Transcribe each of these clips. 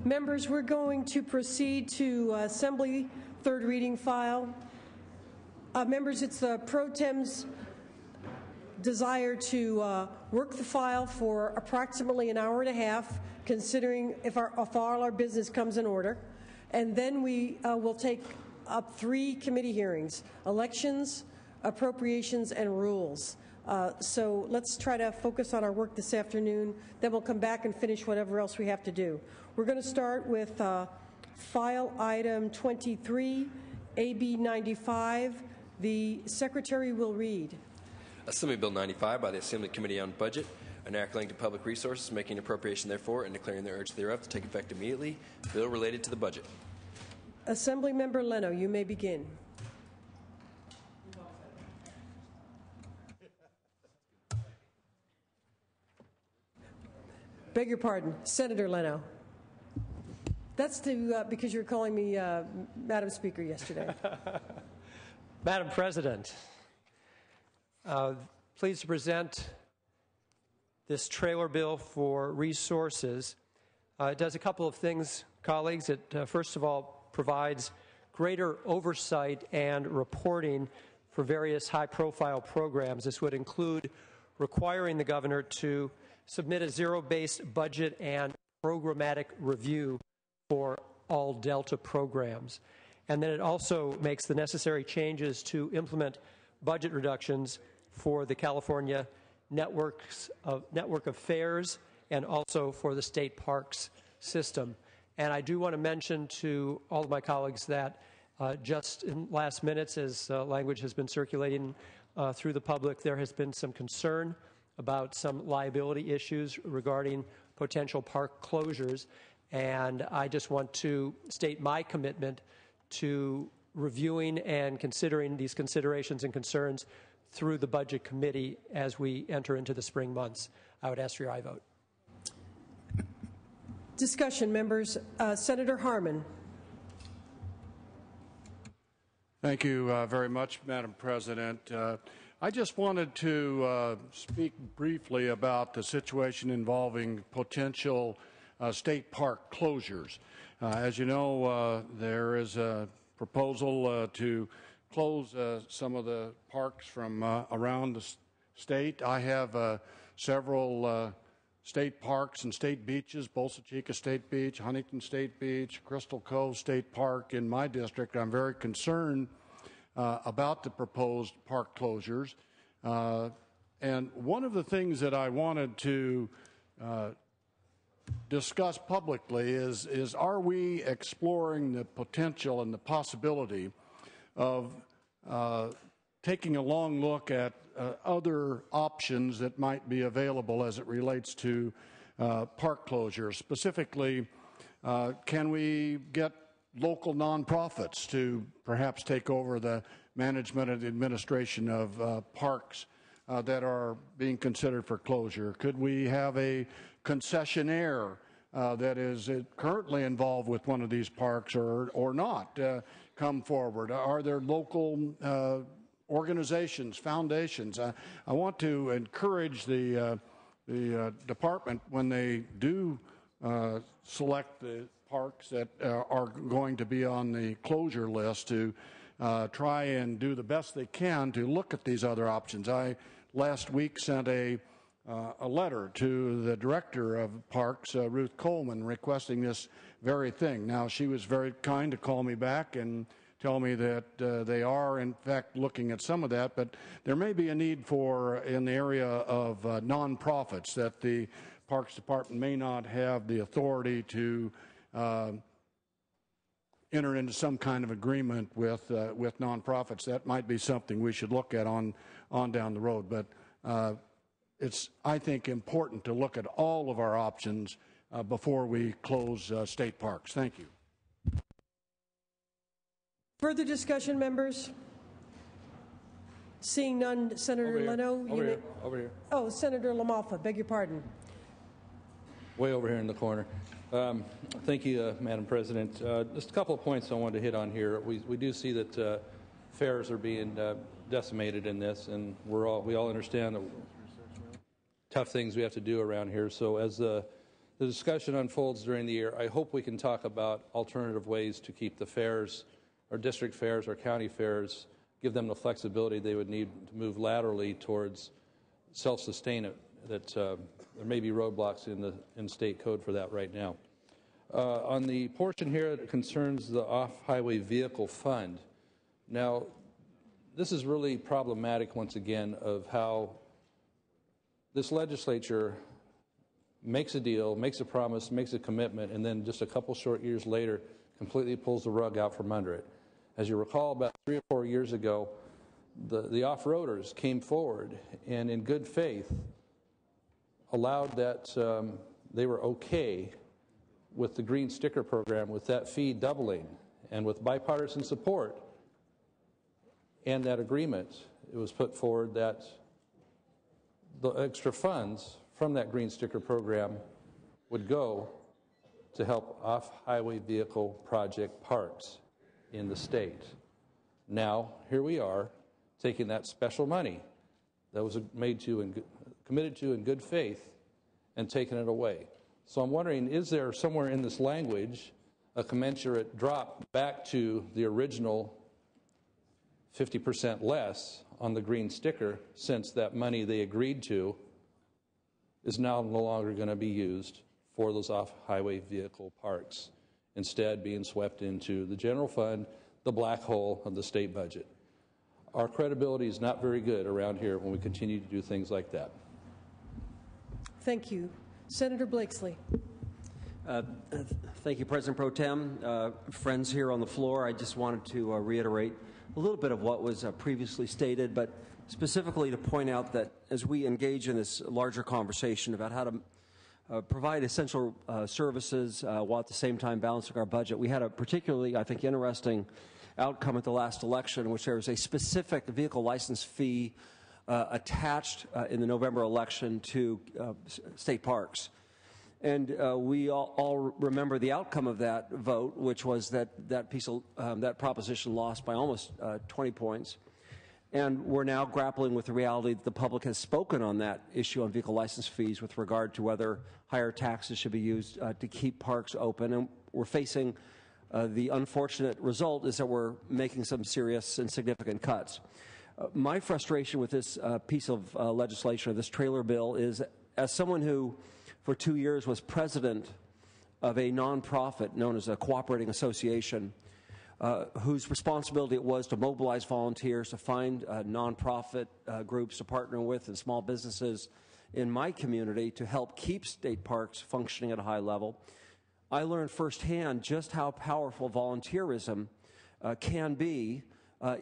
Members, we're going to proceed to Assembly third reading file. Members, it's the Pro Tem's desire to work the file for approximately an hour and a half, considering if all our business comes in order. And then we will take up 3 committee hearings: elections, appropriations, and rules. So let's try to focus on our work this afternoon. Then we'll come back and finish whatever else we have to do. We're going to start with file item 23, AB 95. The Secretary will read. Assembly Bill 95 by the Assembly Committee on Budget, an act relating to public resources, making appropriation therefore, and declaring the urge thereof to take effect immediately. Bill related to the budget. Assembly Member Leno, you may begin. Beg your pardon, Senator Leno. That's because you're calling me Madam Speaker yesterday. Madam President, pleased to present this trailer bill for resources. It does a couple of things, colleagues. It, first of all, provides greater oversight and reporting for various high-profile programs. This would include requiring the governor to submit a zero-based budget and programmatic review for all Delta programs. And then it also makes the necessary changes to implement budget reductions for the California network of fairs and also for the state parks system. And I do want to mention to all of my colleagues that just in last minutes, as language has been circulating through the public, there has been some concern about some liability issues regarding potential park closures. And I just want to state my commitment to reviewing and considering these considerations and concerns through the Budget Committee as we enter into the spring months. I would ask for your aye vote. Discussion, members. Senator Harman. Thank you very much, Madam President. I just wanted to speak briefly about the situation involving potential state park closures. As you know, there is a proposal to close some of the parks from around the state. I have several state parks and state beaches: Bolsa Chica State Beach, Huntington State Beach, Crystal Cove State Park in my district. I'm very concerned about the proposed park closures. And one of the things that I wanted to discuss publicly is are we exploring the potential and the possibility of taking a long look at other options that might be available as it relates to park closures. Specifically, can we get local nonprofits to perhaps take over the management and administration of parks that are being considered for closure? Could we have a concessionaire that is currently involved with one of these parks or not come forward? Are there local organizations, foundations? I want to encourage the department, when they do select the parks that are going to be on the closure list, to try and do the best they can to look at these other options. I last week sent a letter to the director of parks, Ruth Coleman, requesting this very thing. Now, she was very kind to call me back and tell me that they are, in fact, looking at some of that, but there may be a need for, in the area of nonprofits, that the Parks Department may not have the authority to enter into some kind of agreement with nonprofits. That might be something we should look at on down the road. But it's, I think, important to look at all of our options before we close state parks. Thank you. Further discussion, members? Seeing none, Senator Leno. Over here. Oh, Senator LaMalfa, beg your pardon. Way over here in the corner. Thank you, Madam President. Just a couple of points I wanted to hit on here. We do see that fairs are being decimated in this, and we all understand the tough things we have to do around here. So as the the discussion unfolds during the year, I hope we can talk about alternative ways to keep the fairs, our district fairs, our county fairs, give them the flexibility they would need to move laterally towards self-sustainment. That there may be roadblocks in state code for that right now. On the portion here that concerns the off-highway vehicle fund, now this is really problematic once again of how this legislature makes a deal, makes a promise, makes a commitment, and then just a couple short years later completely pulls the rug out from under it. As you recall, about 3 or 4 years ago, the off-roaders came forward and in good faith allowed that they were okay with the green sticker program, with that fee doubling, and with bipartisan support and that agreement, it was put forward that the extra funds from that green sticker program would go to help off-highway vehicle project parks in the state. Now, here we are taking that special money that was made to and committed to in good faith and taking it away. So I'm wondering, is there somewhere in this language a commensurate drop back to the original 50% less on the green sticker, since that money they agreed to is now no longer going to be used for those off-highway vehicle parks, instead being swept into the general fund, the black hole of the state budget. Our credibility is not very good around here when we continue to do things like that. Thank you. Senator Blakesley. Thank you, President Pro Tem. Friends here on the floor, I just wanted to reiterate a little bit of what was previously stated, but specifically to point out that as we engage in this larger conversation about how to provide essential services while at the same time balancing our budget, we had a particularly, I think, interesting outcome at the last election, in which there was a specific vehicle license fee attached in the November election to state parks. And we all remember the outcome of that vote, which was that that proposition lost by almost 20 points. And we're now grappling with the reality that the public has spoken on that issue on vehicle license fees with regard to whether higher taxes should be used to keep parks open. And we're facing the unfortunate result is that we're making some serious and significant cuts. My frustration with this piece of legislation, this trailer bill, is as someone who for 2 years was president of a nonprofit known as a cooperating association, whose responsibility it was to mobilize volunteers, to find nonprofit groups to partner with and small businesses in my community to help keep state parks functioning at a high level. I learned firsthand just how powerful volunteerism can be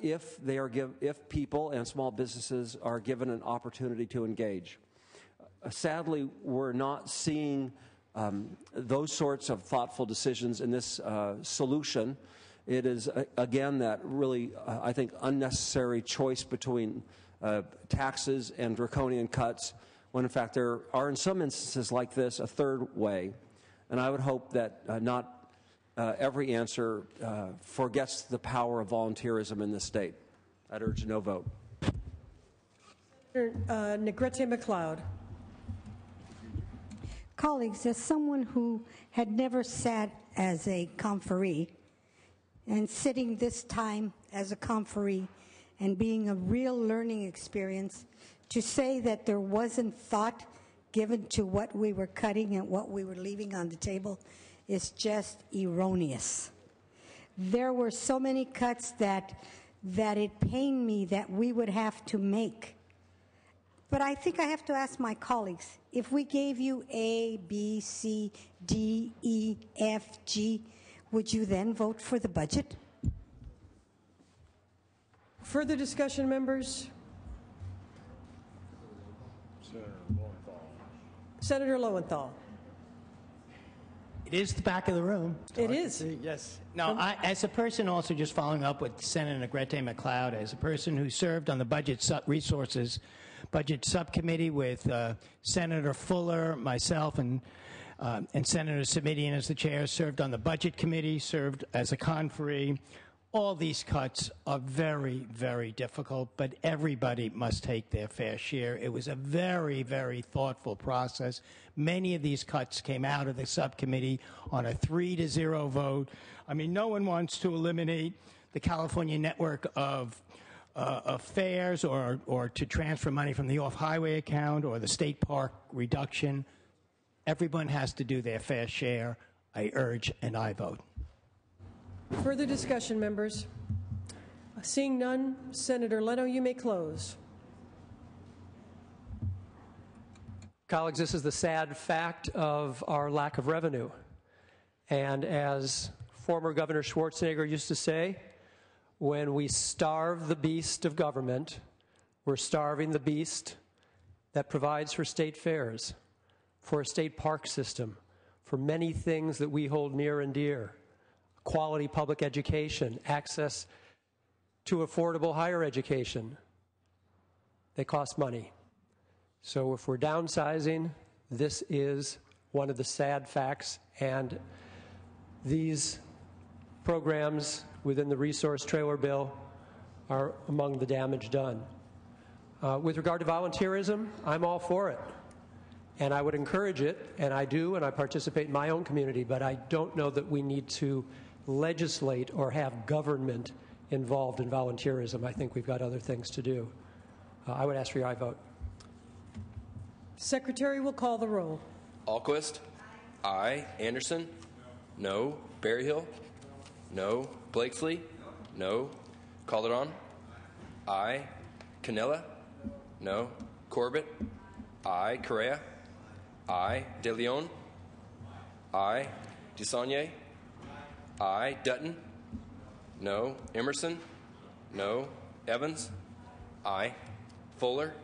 if people and small businesses are given an opportunity to engage. Sadly, we're not seeing those sorts of thoughtful decisions in this solution. It is, again, that really, I think, unnecessary choice between taxes and draconian cuts, when in fact there are, in some instances like this, a third way. And I would hope that not every answer forgets the power of volunteerism in this state. I'd urge a no vote. Negrete McLeod. Colleagues, as someone who had never sat as a conferee, and sitting this time as a conferee and being a real learning experience, to say that there wasn't thought given to what we were cutting and what we were leaving on the table is just erroneous. There were so many cuts that it pained me that we would have to make. But I think I have to ask my colleagues, if we gave you A, B, C, D, E, F, G, would you then vote for the budget? Further discussion, members? Senator Lowenthal. It is the back of the room. It is. Yes. Now, as a person also just following up with Senator Negrete McLeod, as a person who served on the Budget Resources Budget Subcommittee with Senator Fuller, myself, and Senator Simitian as the chair, served on the Budget Committee, served as a conferee. all these cuts are very, very difficult, but everybody must take their fair share. It was a very, very thoughtful process. Many of these cuts came out of the subcommittee on a 3-0 vote. I mean, no one wants to eliminate the California network of fairs or to transfer money from the off-highway account or the state park reduction. Everyone has to do their fair share. I urge and I vote. Further discussion, members? Seeing none, Senator Leno, you may close. Colleagues, this is the sad fact of our lack of revenue. And as former Governor Schwarzenegger used to say, when we starve the beast of government, we're starving the beast that provides for state fairs, for a state park system, for many things that we hold near and dear. Quality public education, access to affordable higher education. They cost money. So if we're downsizing, this is one of the sad facts, and these programs within the resource trailer bill are among the damage done. With regard to volunteerism, I'm all for it. And I would encourage it, and I do, and I participate in my own community, but I don't know that we need to legislate or have government involved in volunteerism. I think we've got other things to do. I would ask for your aye vote. Secretary will call the roll. Alquist? Aye. Anderson? No. Berryhill? No. Blakesley? No. Calderon? Aye. Canella? No. Corbett? Aye. Correa? Aye. De Leon? Aye. DeSaulnier? Aye. Dutton? No. Emerson? No. Evans? Aye. Fuller?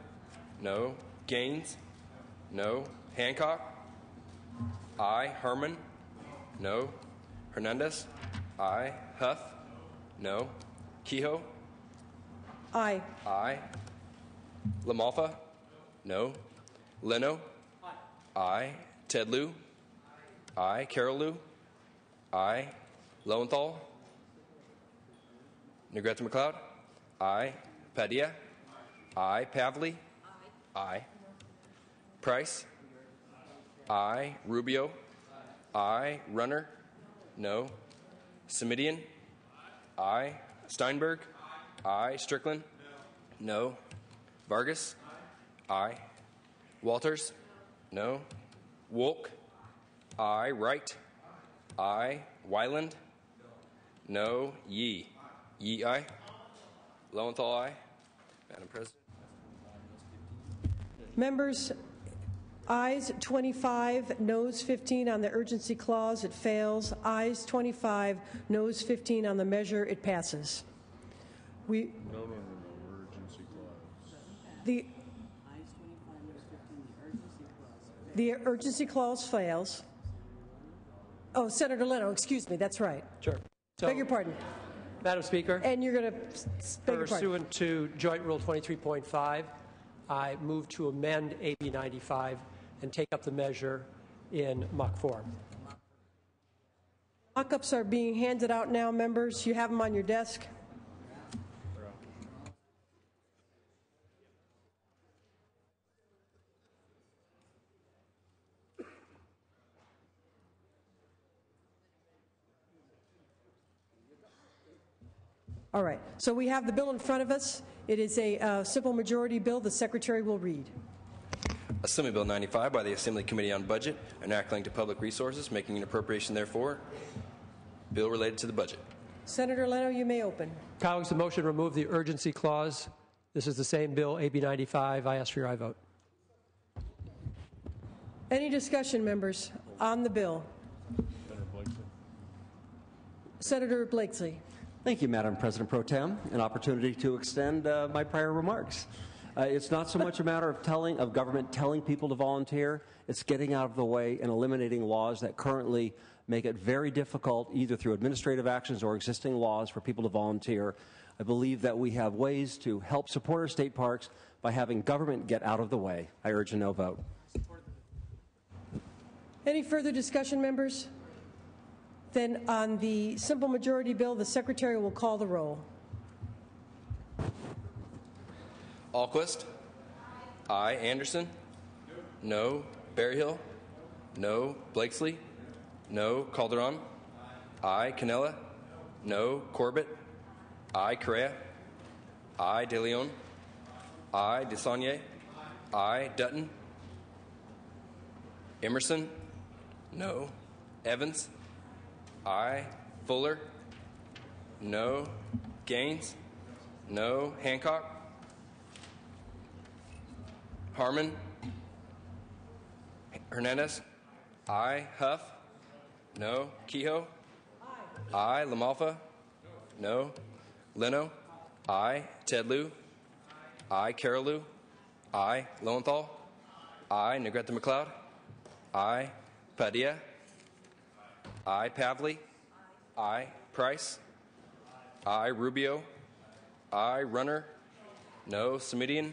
No. Gaines? No. Hancock? Aye. Herman? No. Hernandez? Aye. Huff? No. Kehoe? Aye. Aye. LaMalfa? No. Leno? Aye. Ted Lieu? Aye. Carol Lieu? Aye. Lowenthal? Negrete McLeod? Aye. Padilla? Aye. Pavley? Aye. Price? Aye. Rubio? Aye. Runner? No. Semidian? Aye. Steinberg? Aye. Strickland? No. Vargas? Aye. Walters? No. Wolk? Aye. Wright? Aye. Wyland? No. Yee? Yee, aye. Lowenthal, aye. Madam President. Members, ayes 25, noes 15 on the urgency clause. It fails. Ayes 25, noes 15 on the measure. It passes. The urgency clause fails. Oh, Senator Leno, excuse me, that's right. Sure. So, Beg your pardon. Madam Speaker, And you're going to beg your pardon. pursuant to Joint Rule 23.5, I move to amend AB 95 and take up the measure in muck form. Mock-ups are being handed out now, members. You have them on your desk. All right, so we have the bill in front of us. It is a simple majority bill. The Secretary will read. Assembly Bill 95 by the Assembly Committee on Budget, an act linked to public resources, making an appropriation therefore. Bill related to the budget. Senator Leno, you may open. Colleagues, the motion remove the urgency clause. This is the same bill, AB 95. I ask for your aye vote. Any discussion, members, on the bill? Senator Blakesley. Thank you, Madam President Pro Tem. An opportunity to extend my prior remarks. It's not so much a matter of government telling people to volunteer. It's getting out of the way and eliminating laws that currently make it very difficult, either through administrative actions or existing laws, for people to volunteer. I believe that we have ways to help support our state parks by having government get out of the way. I urge a no vote. Any further discussion, members? Then on the simple majority bill, the Secretary will call the roll. Alquist? Aye. Anderson? No. Berryhill? No. Blakesley? No. Calderon? Aye. Canella? No. Corbett? Aye. Correa? Aye. De Leon? Aye. Desaulniers? Aye. Dutton? Emerson? No. Evans? Aye. Fuller? No. Gaines? No. Hancock? Harmon? Hernandez? Aye. Huff? No. Kehoe? Aye. LaMalfa? No. Leno? Aye. Ted Lieu? Aye. Carol Lieu? Aye. Lowenthal? Aye. Negrete McLeod? Aye. Padilla? Aye. Pavley? Aye. Price? Aye. Rubio? Aye. Runner? No. Semidian?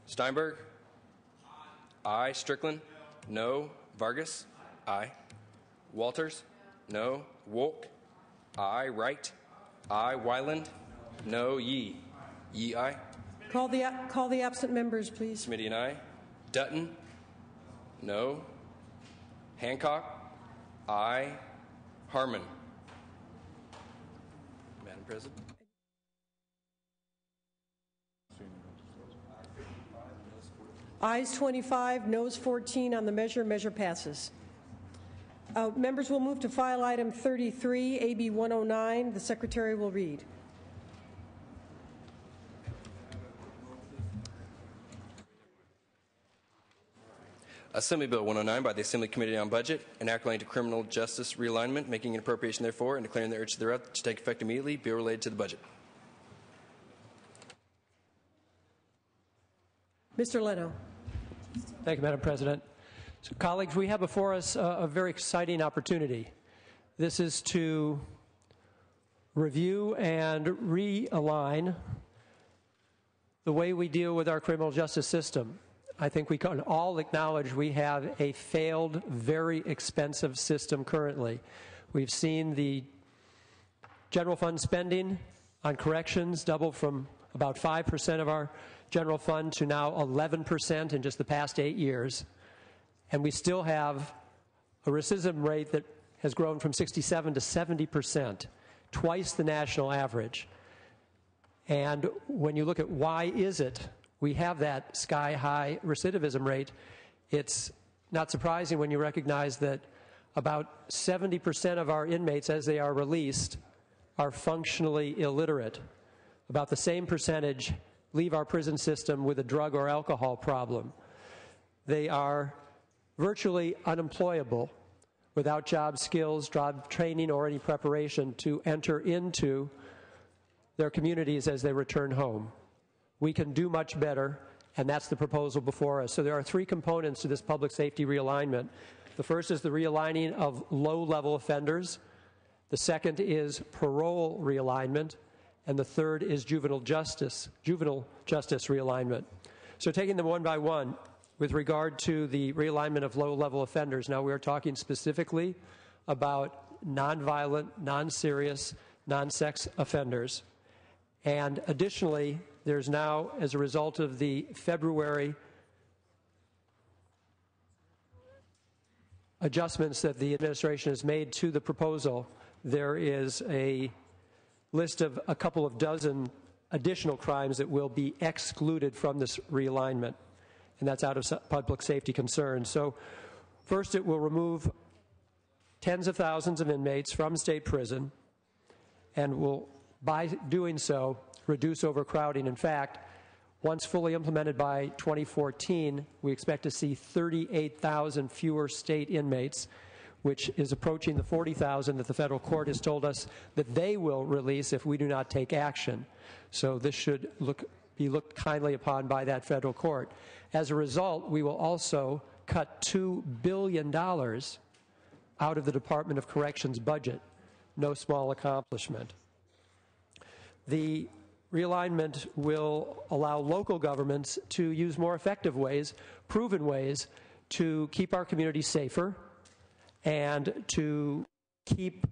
Steinberg? Aye. Strickland? No. Vargas? Aye. Walters? No. Wolk? Aye. Wright? Aye. Wyland? No. Yee? Yee, aye. Call the absent members, please. Smitty and aye. Dutton? No. Hancock? Aye. Harmon? Madam President? Ayes 25, noes 14 on the measure. Measure passes. Members will move to file item 33, AB 109. The Secretary will read. Assembly Bill 109 by the Assembly Committee on Budget, an act relating to criminal justice realignment, making an appropriation therefore, and declaring the urge thereof to take effect immediately. Bill related to the budget. Mr. Leno. Thank you, Madam President. So, colleagues, we have before us a very exciting opportunity. This is to review and realign the way we deal with our criminal justice system. I think we can all acknowledge we have a failed, very expensive system currently. We've seen the general fund spending on corrections double from about 5% of our general fund to now 11% in just the past 8 years. And we still have a recidivism rate that has grown from 67 to 70%, twice the national average. And when you look at why is it we have that sky-high recidivism rate, it's not surprising when you recognize that about 70% of our inmates, as they are released, are functionally illiterate. About the same percentage leave our prison system with a drug or alcohol problem. They are virtually unemployable without job skills, job training, or any preparation to enter into their communities as they return home. We can do much better, and that's the proposal before us. So there are three components to this public safety realignment. The first is the realigning of low-level offenders. The second is parole realignment. And the third is juvenile justice realignment. So taking them one by one, with regard to the realignment of low-level offenders, now we are talking specifically about nonviolent, non-serious, non-sex offenders. And additionally, there's now, as a result of the February adjustments that the administration has made to the proposal, there is a list of a couple of dozen additional crimes that will be excluded from this realignment, and that's out of public safety concerns. So first, it will remove tens of thousands of inmates from state prison and will, by doing so, reduce overcrowding. In fact, once fully implemented by 2014, we expect to see 38,000 fewer state inmates, which is approaching the 40,000 that the federal court has told us that they will release if we do not take action. So this should be looked kindly upon by that federal court. As a result, we will also cut $2 billion out of the Department of Corrections budget. No small accomplishment. The realignment will allow local governments to use more effective ways, proven ways, to keep our communities safer and to keep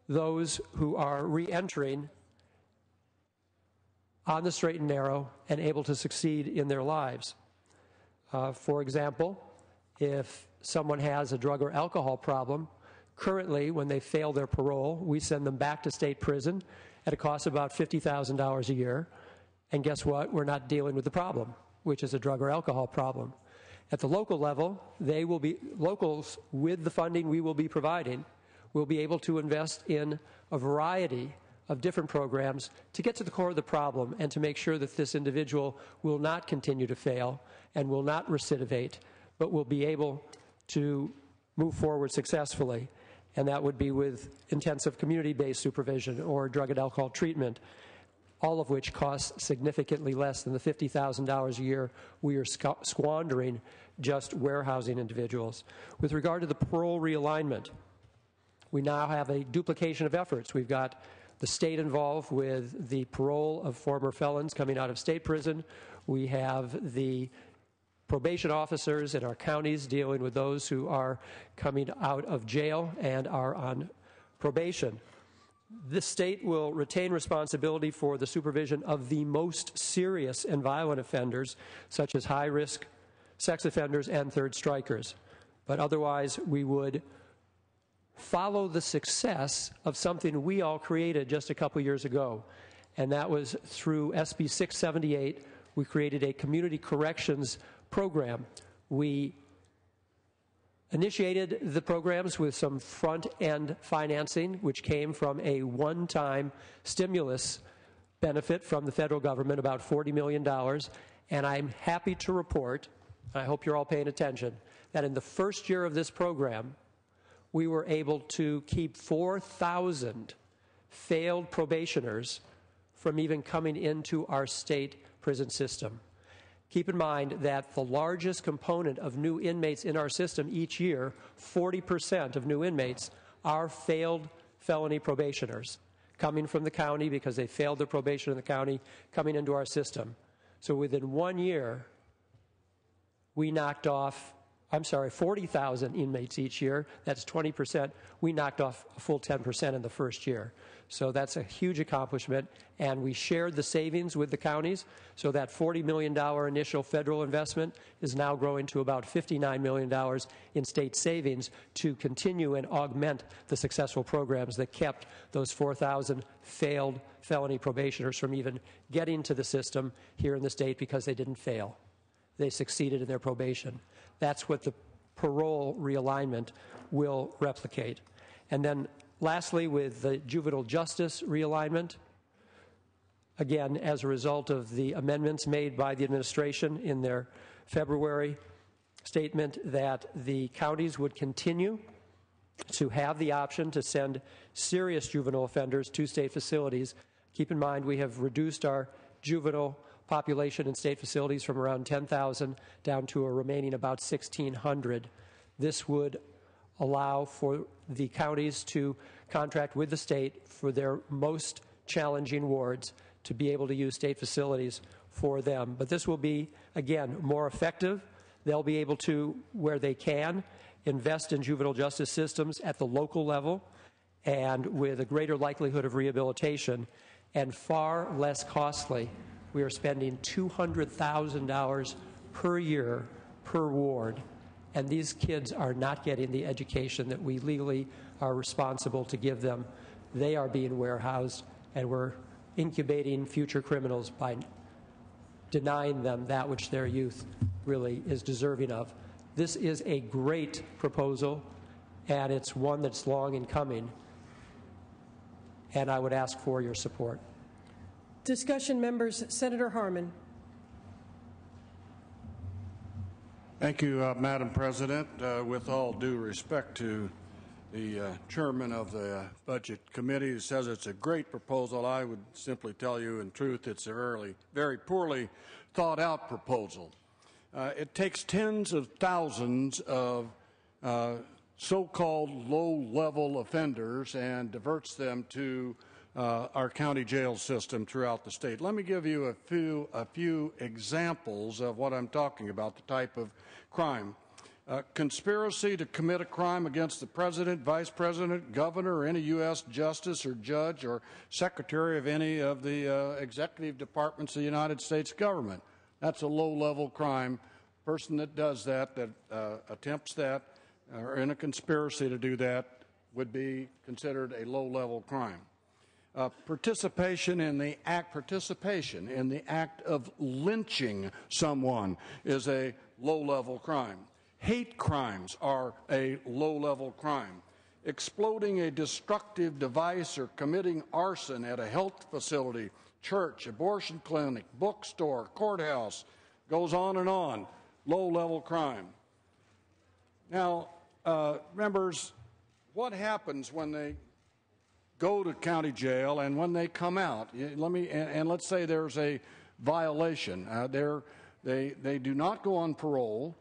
those who are re-entering on the straight and narrow and able to succeed in their lives. For example, if someone has a drug or alcohol problem, currently when they fail their parole, we send them back to state prison at a cost of about $50,000 a year. And guess what? We're not dealing with the problem, which is a drug or alcohol problem. At the local level, locals, with the funding we will be providing, will be able to invest in a variety of different programs to get to the core of the problem and to make sure that this individual will not continue to fail and will not recidivate, but will be able to move forward successfully. And that would be with intensive community-based supervision or drug and alcohol treatment, all of which costs significantly less than the $50,000 a year we are squandering just warehousing individuals. With regard to the parole realignment, we now have a duplication of efforts. We've got the state involved with the parole of former felons coming out of state prison. We have the probation officers in our counties dealing with those who are coming out of jail and are on probation. The state will retain responsibility for the supervision of the most serious and violent offenders, such as high-risk sex offenders and third strikers. But otherwise, we would follow the success of something we all created just a couple years ago, and that was through SB 678. We created a community corrections program. We initiated the programs with some front-end financing, which came from a one-time stimulus benefit from the federal government, about $40 million. And I'm happy to report, I hope you're all paying attention, that in the first year of this program, we were able to keep 4,000 failed probationers from even coming into our state prison system. Keep in mind that the largest component of new inmates in our system each year, 40% of new inmates, are failed felony probationers coming from the county because they failed their probation in the county, coming into our system. So within 1 year, we knocked off, 40,000 inmates each year. That's 20%. We knocked off a full 10% in the first year. So that's a huge accomplishment, and we shared the savings with the counties, so that $40 million initial federal investment is now growing to about $59 million in state savings to continue and augment the successful programs that kept those 4,000 failed felony probationers from even getting to the system here in the state because they didn't fail. They succeeded in their probation. That's what the parole realignment will replicate. And then lastly, with the juvenile justice realignment, again, as a result of the amendments made by the administration in their February statement that the counties would continue to have the option to send serious juvenile offenders to state facilities. Keep in mind, we have reduced our juvenile population in state facilities from around 10,000 down to a remaining about 1,600. This would allow for the counties to contract with the state for their most challenging wards to be able to use state facilities for them. But this will be, again, more effective. They'll be able to, where they can, invest in juvenile justice systems at the local level and with a greater likelihood of rehabilitation and far less costly. We are spending $200,000 per year per ward, and these kids are not getting the education that we legally are responsible to give them. They are being warehoused, and we're incubating future criminals by denying them that which their youth really is deserving of. This is a great proposal, and it's one that's long in coming, and I would ask for your support. Discussion members, Senator Harman. Thank you, Madam President. With all due respect to the chairman of the Budget Committee who says it's a great proposal, I would simply tell you in truth it's a very poorly thought out proposal. It takes tens of thousands of so-called low-level offenders and diverts them to our county jail system throughout the state. Let me give you a few examples of what I'm talking about, the type of crime. conspiracy to commit a crime against the President, Vice President, Governor, or any U.S. Justice or Judge or Secretary of any of the executive departments of the United States government. That's a low-level crime. A person that does that, attempts that, or in a conspiracy to do that, would be considered a low-level crime. Participation in the act of lynching someone is a low-level crime. Hate crimes are a low-level crime. Exploding a destructive device or committing arson at a health facility, church, abortion clinic, bookstore, courthouse, goes on, low-level crime. Now, members, what happens when they go to county jail and when they come out? Let's say there's a violation. They do not go on parole.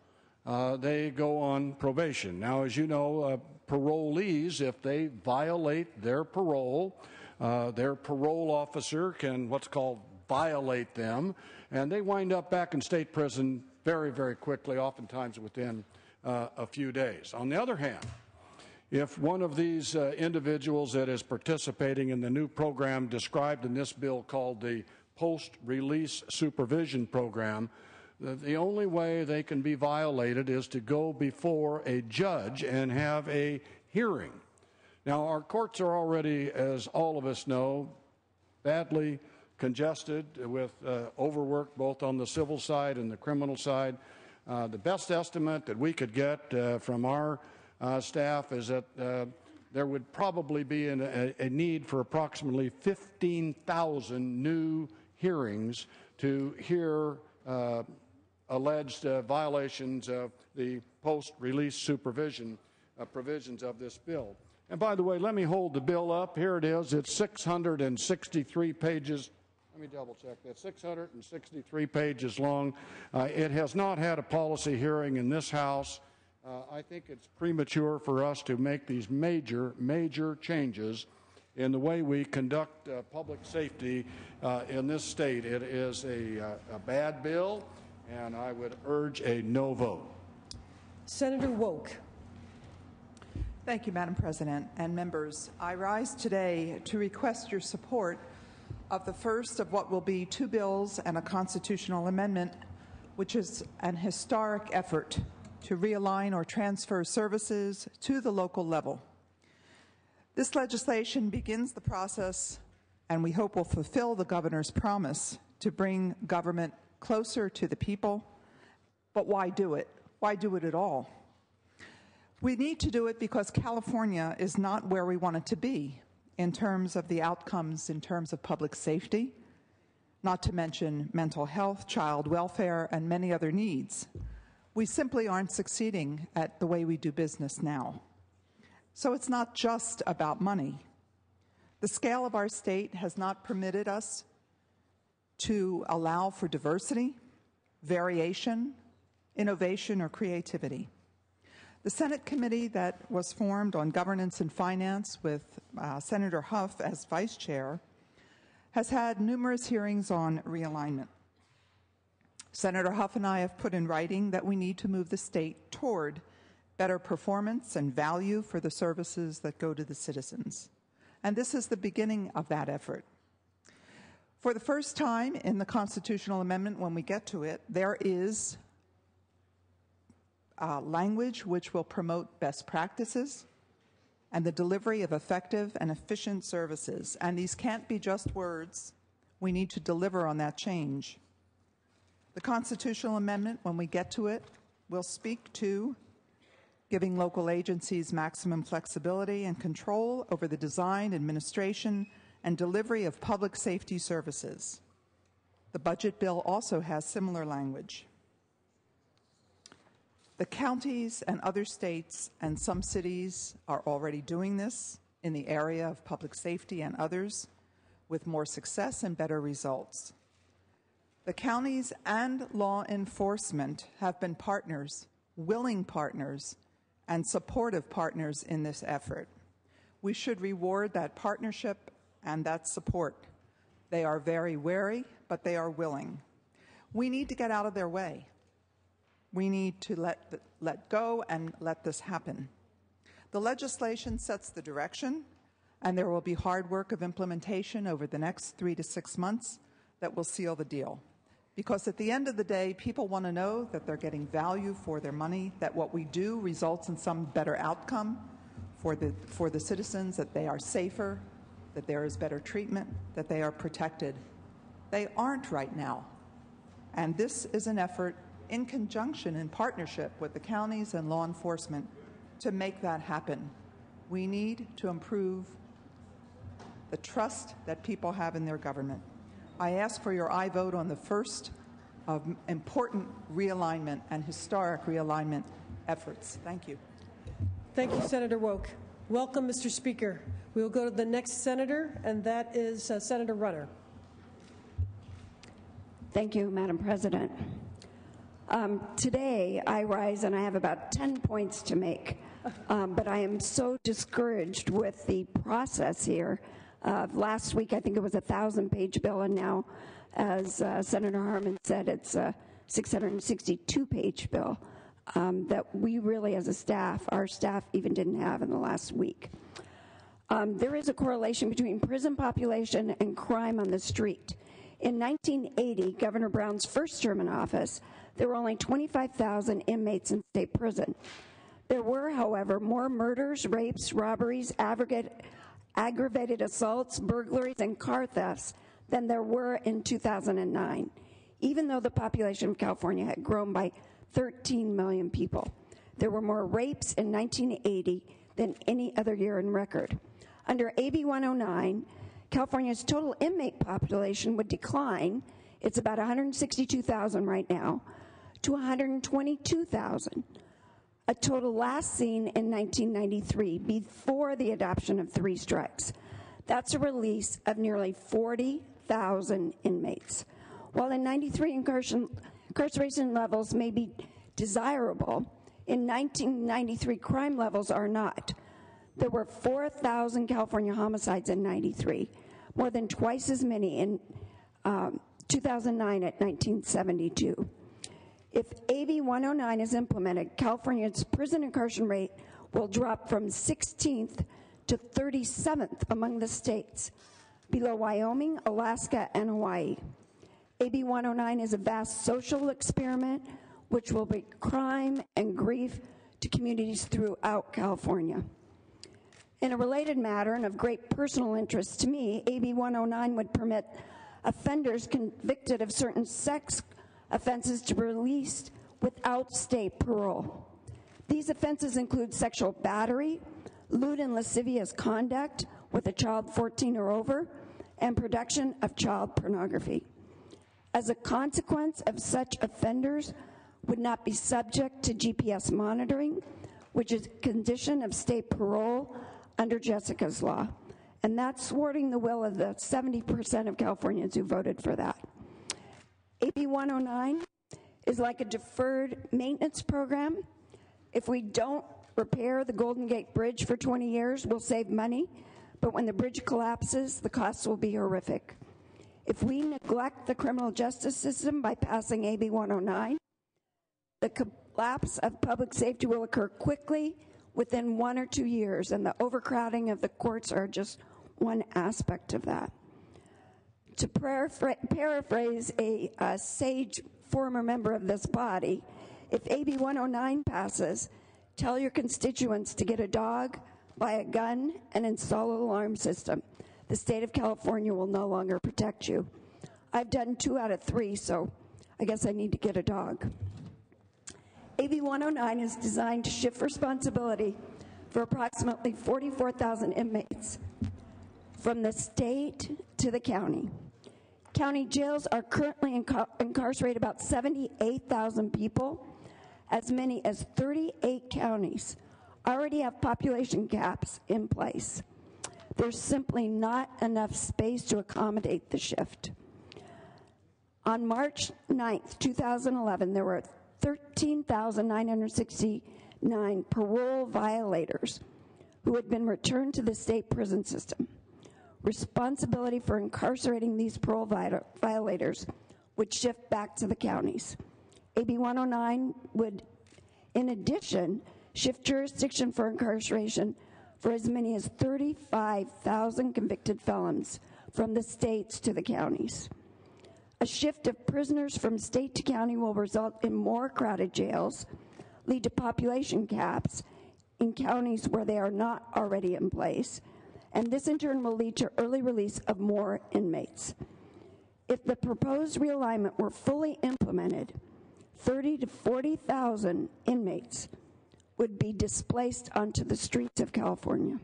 They go on probation. Now, as you know, parolees, if they violate their parole officer can what's called violate them, and they wind up back in state prison very, very quickly, oftentimes within a few days. On the other hand, if one of these individuals that is participating in the new program described in this bill called the Post-Release Supervision Program, the only way they can be violated is to go before a judge and have a hearing. Now, our courts are already, as all of us know, badly congested with overwork both on the civil side and the criminal side. The best estimate that we could get from our staff is that there would probably be a need for approximately 15,000 new hearings to hear alleged violations of the post-release supervision provisions of this bill. And by the way, let me hold the bill up. Here it is. It's 663 pages. Let me double check that. 663 pages long. It has not had a policy hearing in this House. I think it's premature for us to make these major changes in the way we conduct public safety in this state. It is a bad bill, and I would urge a no vote. Senator Woke. Thank you, Madam President and members. I rise today to request your support of the first of what will be two bills and a constitutional amendment, which is an historic effort to realign or transfer services to the local level. This legislation begins the process, and we hope will fulfill the governor's promise to bring government closer to the people. But why do it? Why do it at all? We need to do it because California is not where we want it to be in terms of the outcomes, in terms of public safety, not to mention mental health, child welfare, and many other needs. We simply aren't succeeding at the way we do business now. So it's not just about money. The scale of our state has not permitted us to allow for diversity, variation, innovation, or creativity. The Senate committee that was formed on governance and finance with Senator Huff as vice chair has had numerous hearings on realignment. Senator Huff and I have put in writing that we need to move the state toward better performance and value for the services that go to the citizens. And this is the beginning of that effort. For the first time in the constitutional amendment, when we get to it, there is language which will promote best practices and the delivery of effective and efficient services. And these can't be just words. We need to deliver on that change. The constitutional amendment, when we get to it, will speak to giving local agencies maximum flexibility and control over the design, administration, and delivery of public safety services. The budget bill also has similar language. The counties and other states and some cities are already doing this in the area of public safety and others with more success and better results. The counties and law enforcement have been partners, willing partners, and supportive partners in this effort. We should reward that partnership and that support. They are very wary, but they are willing. We need to get out of their way. We need to let go and let this happen. The legislation sets the direction, and there will be hard work of implementation over the next 3 to 6 months that will seal the deal. Because at the end of the day, people want to know that they're getting value for their money, that what we do results in some better outcome for the citizens, that they are safer, that there is better treatment, that they are protected. They aren't right now. And this is an effort in conjunction, in partnership with the counties and law enforcement to make that happen. We need to improve the trust that people have in their government. I ask for your aye vote on the first of important realignment and historic realignment efforts. Thank you. Thank you, Senator Woke. Welcome, Mr. Speaker. We will go to the next senator, and that is Senator Runner. Thank you, Madam President. Today, I rise and I have about 10 points to make, but I am so discouraged with the process here. Last week, I think it was a 1,000-page bill, and now, as Senator Harman said, it's a 662-page bill that we really, as a staff, our staff even didn't have in the last week. There is a correlation between prison population and crime on the street. In 1980, Governor Brown's first term in office, there were only 25,000 inmates in state prison. There were, however, more murders, rapes, robberies, aggravated assaults, burglaries, and car thefts than there were in 2009, even though the population of California had grown by 13 million people. There were more rapes in 1980 than any other year in record. Under AB 109, California's total inmate population would decline. It's about 162,000 right now, to 122,000. A total last seen in 1993, before the adoption of 3 strikes. That's a release of nearly 40,000 inmates. While in 93 incarceration levels may be desirable, in 1993 crime levels are not. There were 4,000 California homicides in 93, more than twice as many in 2009 at 1972. If AB 109 is implemented, California's prison incarceration rate will drop from 16th to 37th among the states, below Wyoming, Alaska, and Hawaii. AB 109 is a vast social experiment which will bring crime and grief to communities throughout California. In a related matter and of great personal interest to me, AB 109 would permit offenders convicted of certain sex offenses to be released without state parole. These offenses include sexual battery, lewd and lascivious conduct with a child 14 or over, and production of child pornography. As a consequence of such offenders would not be subject to GPS monitoring, which is a condition of state parole under Jessica's law. And that's thwarting the will of the 70% of Californians who voted for that. AB 109 is like a deferred maintenance program. If we don't repair the Golden Gate Bridge for 20 years, we'll save money, but when the bridge collapses, the costs will be horrific. If we neglect the criminal justice system by passing AB 109, the collapse of public safety will occur quickly within 1 or 2 years, and the overcrowding of the courts are just one aspect of that. To paraphrase a sage former member of this body, if AB 109 passes, tell your constituents to get a dog, buy a gun, and install an alarm system. The state of California will no longer protect you. I've done 2 out of 3, so I guess I need to get a dog. AB 109 is designed to shift responsibility for approximately 44,000 inmates from the state to the county. County jails are currently incarcerate about 78,000 people. As many as 38 counties already have population caps in place. There's simply not enough space to accommodate the shift. On March 9th, 2011, there were 13,969 parole violators who had been returned to the state prison system. Responsibility for incarcerating these parole violators would shift back to the counties. AB 109 would, in addition, shift jurisdiction for incarceration for as many as 35,000 convicted felons from the states to the counties. A shift of prisoners from state to county will result in more crowded jails, lead to population caps in counties where they are not already in place, and this in turn will lead to early release of more inmates. If the proposed realignment were fully implemented, 30 to 40,000 inmates would be displaced onto the streets of California.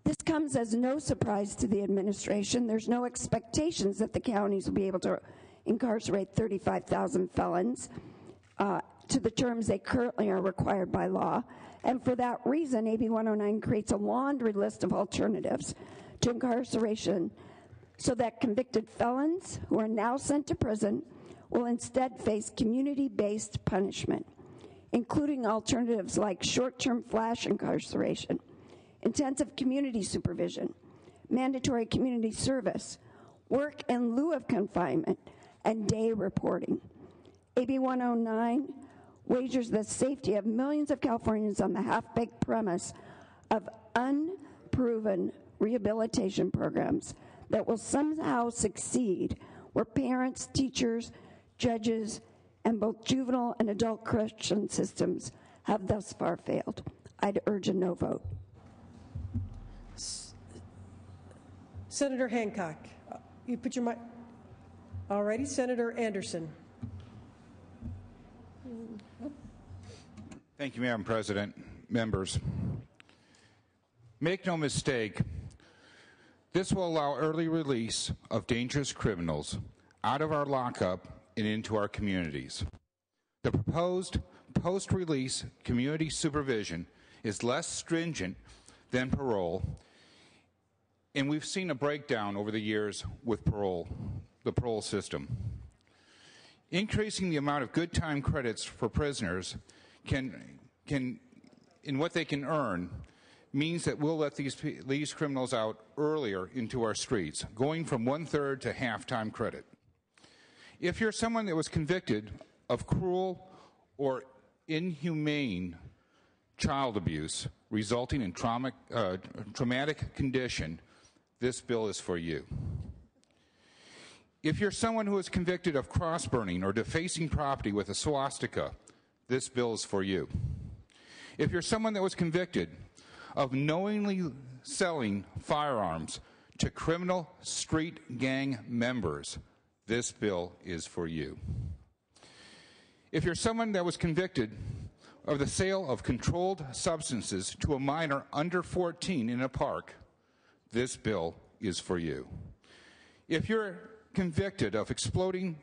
This comes as no surprise to the administration. There's no expectations that the counties will be able to incarcerate 35,000 felons to the terms they currently are required by law. And for that reason, AB 109 creates a laundry list of alternatives to incarceration so that convicted felons who are now sent to prison will instead face community-based punishment, including alternatives like short-term flash incarceration, intensive community supervision, mandatory community service, work in lieu of confinement, and day reporting. AB 109 wagers the safety of millions of Californians on the half-baked premise of unproven rehabilitation programs that will somehow succeed where parents, teachers, judges, and both juvenile and adult correction systems have thus far failed. I'd urge a no vote. Senator Hancock, you put your mic. All righty, Senator Anderson. Thank you, Madam President. Members, make no mistake, this will allow early release of dangerous criminals out of our lockup and into our communities. The proposed post-release community supervision is less stringent than parole, and we've seen a breakdown over the years with parole, the parole system. Increasing the amount of good time credits for prisoners can in what they can earn means that we'll let these criminals out earlier into our streets, going from 1/3 to half-time credit. If you're someone that was convicted of cruel or inhumane child abuse resulting in traumatic condition, this bill is for you. If you're someone who is convicted of cross-burning or defacing property with a swastika, this bill is for you. If you're someone that was convicted of knowingly selling firearms to criminal street gang members, this bill is for you. If you're someone that was convicted of the sale of controlled substances to a minor under 14 in a park, this bill is for you. If you're convicted of exploding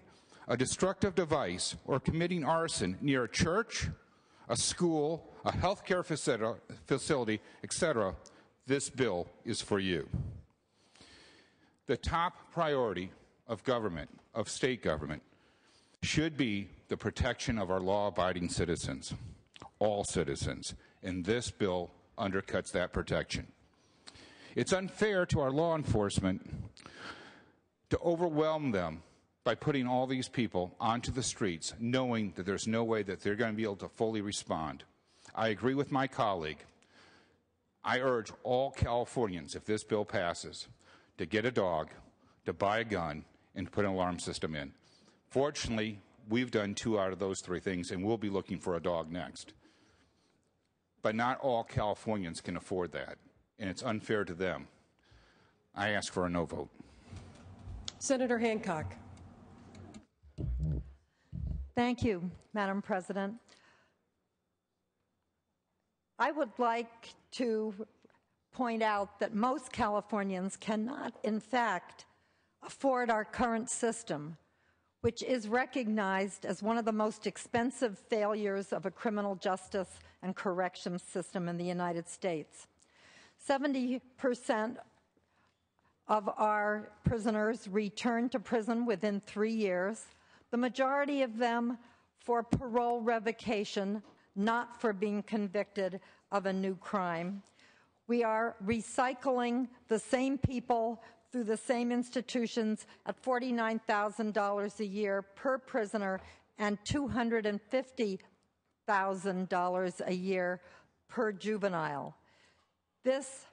a destructive device or committing arson near a church, a school, a healthcare facility, etc., this bill is for you. The top priority of government, of state government, should be the protection of our law-abiding citizens, all citizens, and this bill undercuts that protection. It's unfair to our law enforcement to overwhelm them by putting all these people onto the streets, knowing that there's no way that they're going to be able to fully respond. I agree with my colleague. I urge all Californians, if this bill passes, to get a dog, to buy a gun, and to put an alarm system in. Fortunately, we've done 2 out of those 3 things, and we'll be looking for a dog next. But not all Californians can afford that, and it's unfair to them. I ask for a no vote. Senator Hancock. Thank you, Madam President. I would like to point out that most Californians cannot, in fact, afford our current system, which is recognized as one of the most expensive failures of a criminal justice and corrections system in the United States. 70% of our prisoners return to prison within 3 years, the majority of them for parole revocation, not for being convicted of a new crime. We are recycling the same people through the same institutions at $49,000 a year per prisoner and $250,000 a year per juvenile. This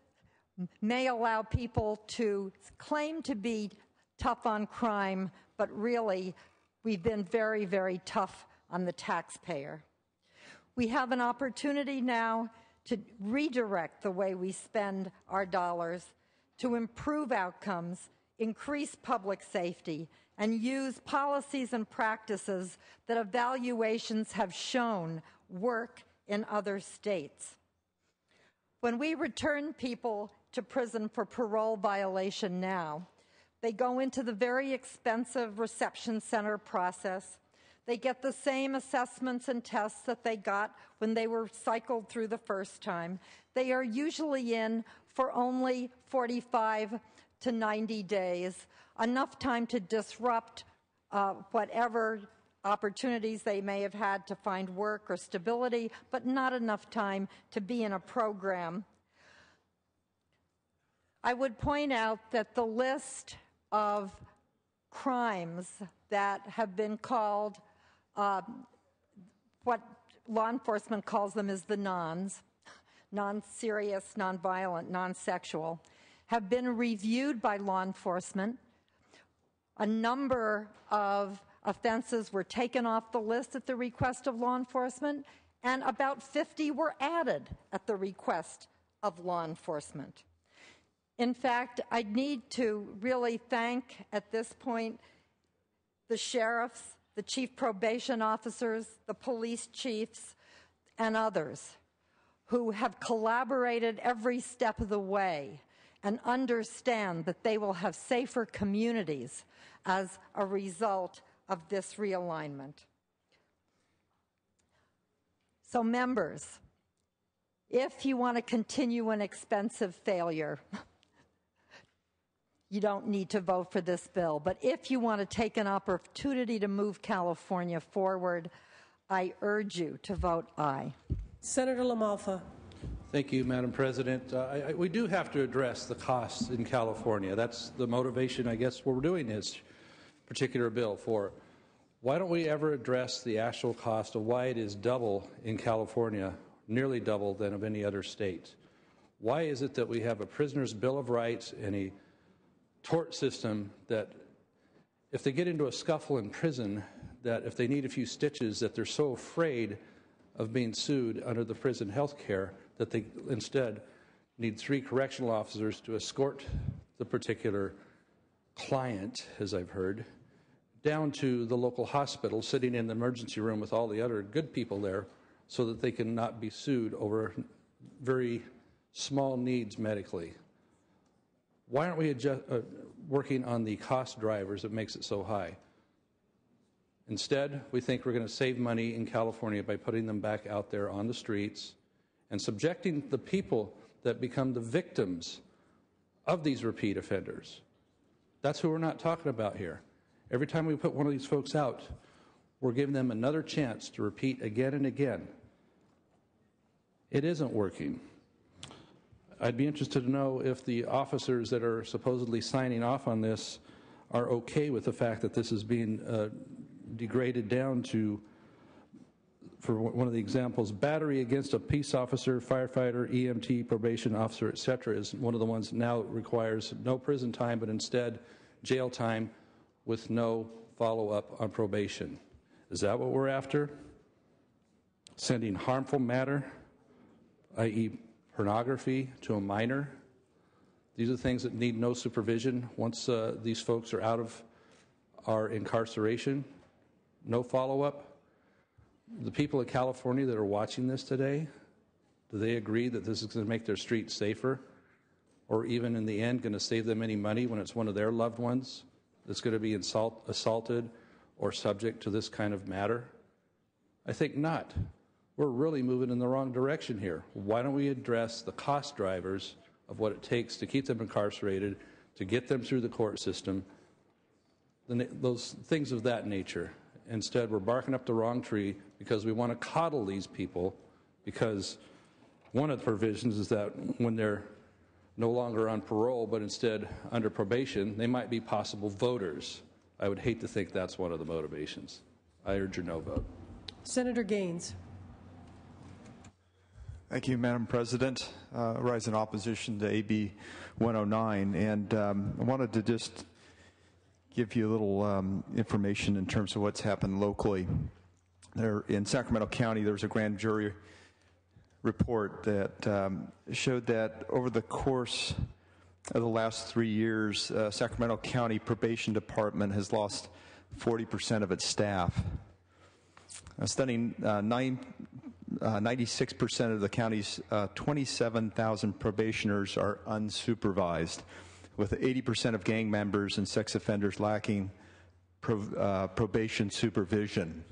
may allow people to claim to be tough on crime, but really we've been very, very tough on the taxpayer. We have an opportunity now to redirect the way we spend our dollars to improve outcomes, increase public safety, and use policies and practices that evaluations have shown work in other states. When we return people to prison for parole violation now, they go into the very expensive reception center process. They get the same assessments and tests that they got when they were cycled through the first time. They are usually in for only 45 to 90 days, enough time to disrupt whatever opportunities they may have had to find work or stability, but not enough time to be in a program. I would point out that the list of crimes that have been called, what law enforcement calls them is the nons, non-serious, non-violent, non-sexual, have been reviewed by law enforcement. A number of offenses were taken off the list at the request of law enforcement, and about 50 were added at the request of law enforcement. In fact, I need to really thank, at this point, the sheriffs, the chief probation officers, the police chiefs, and others who have collaborated every step of the way and understand that they will have safer communities as a result of this realignment. So, members, if you want to continue an expensive failure, you don't need to vote for this bill. But if you want to take an opportunity to move California forward, I urge you to vote aye. Senator LaMalfa. Thank you, Madam President. We do have to address the costs in California. That's the motivation, I guess, what we're doing this particular bill for. Why don't we ever address the actual cost of why it is double in California, nearly double than of any other state? Why is it that we have a prisoner's Bill of Rights and a tort system that if they get into a scuffle in prison, that if they need a few stitches, that they're so afraid of being sued under the prison health care that they instead need 3 correctional officers to escort the particular client, as I've heard, down to the local hospital, sitting in the emergency room with all the other good people there so that they can not be sued over very small needs medically. Why aren't we working on the cost drivers that makes it so high? Instead, we think we're going to save money in California by putting them back out there on the streets and subjecting the people that become the victims of these repeat offenders. That's who we're not talking about here. Every time we put one of these folks out, we're giving them another chance to repeat again and again. It isn't working. I'd be interested to know if the officers that are supposedly signing off on this are okay with the fact that this is being degraded down to, for one of the examples, battery against a peace officer, firefighter, EMT, probation officer, etc. is one of the ones that now requires no prison time, but instead jail time with no follow-up on probation. Is that what we're after? Sending harmful matter, i.e. pornography, to a minor? These are things that need no supervision once these folks are out of our incarceration. No follow-up. The people of California that are watching this today, do they agree that this is going to make their streets safer? Or even in the end going to save them any money when it's one of their loved ones that's going to be assaulted or subject to this kind of matter? I think not. We're really moving in the wrong direction here. Why don't we address the cost drivers of what it takes to keep them incarcerated, to get them through the court system, those things of that nature. Instead, we're barking up the wrong tree because we want to coddle these people, because one of the provisions is that when they're no longer on parole but instead under probation, they might be possible voters. I would hate to think that's one of the motivations. I urge your no vote. Senator Gaines. Thank you, Madam President. I rise in opposition to AB 109, and I wanted to just give you a little information in terms of what's happened locally. There in Sacramento County, there was a grand jury report that showed that over the course of the last 3 years, Sacramento County Probation Department has lost 40% of its staff. Studying 96% of the county's 27,000 probationers are unsupervised, with 80% of gang members and sex offenders lacking probation supervision.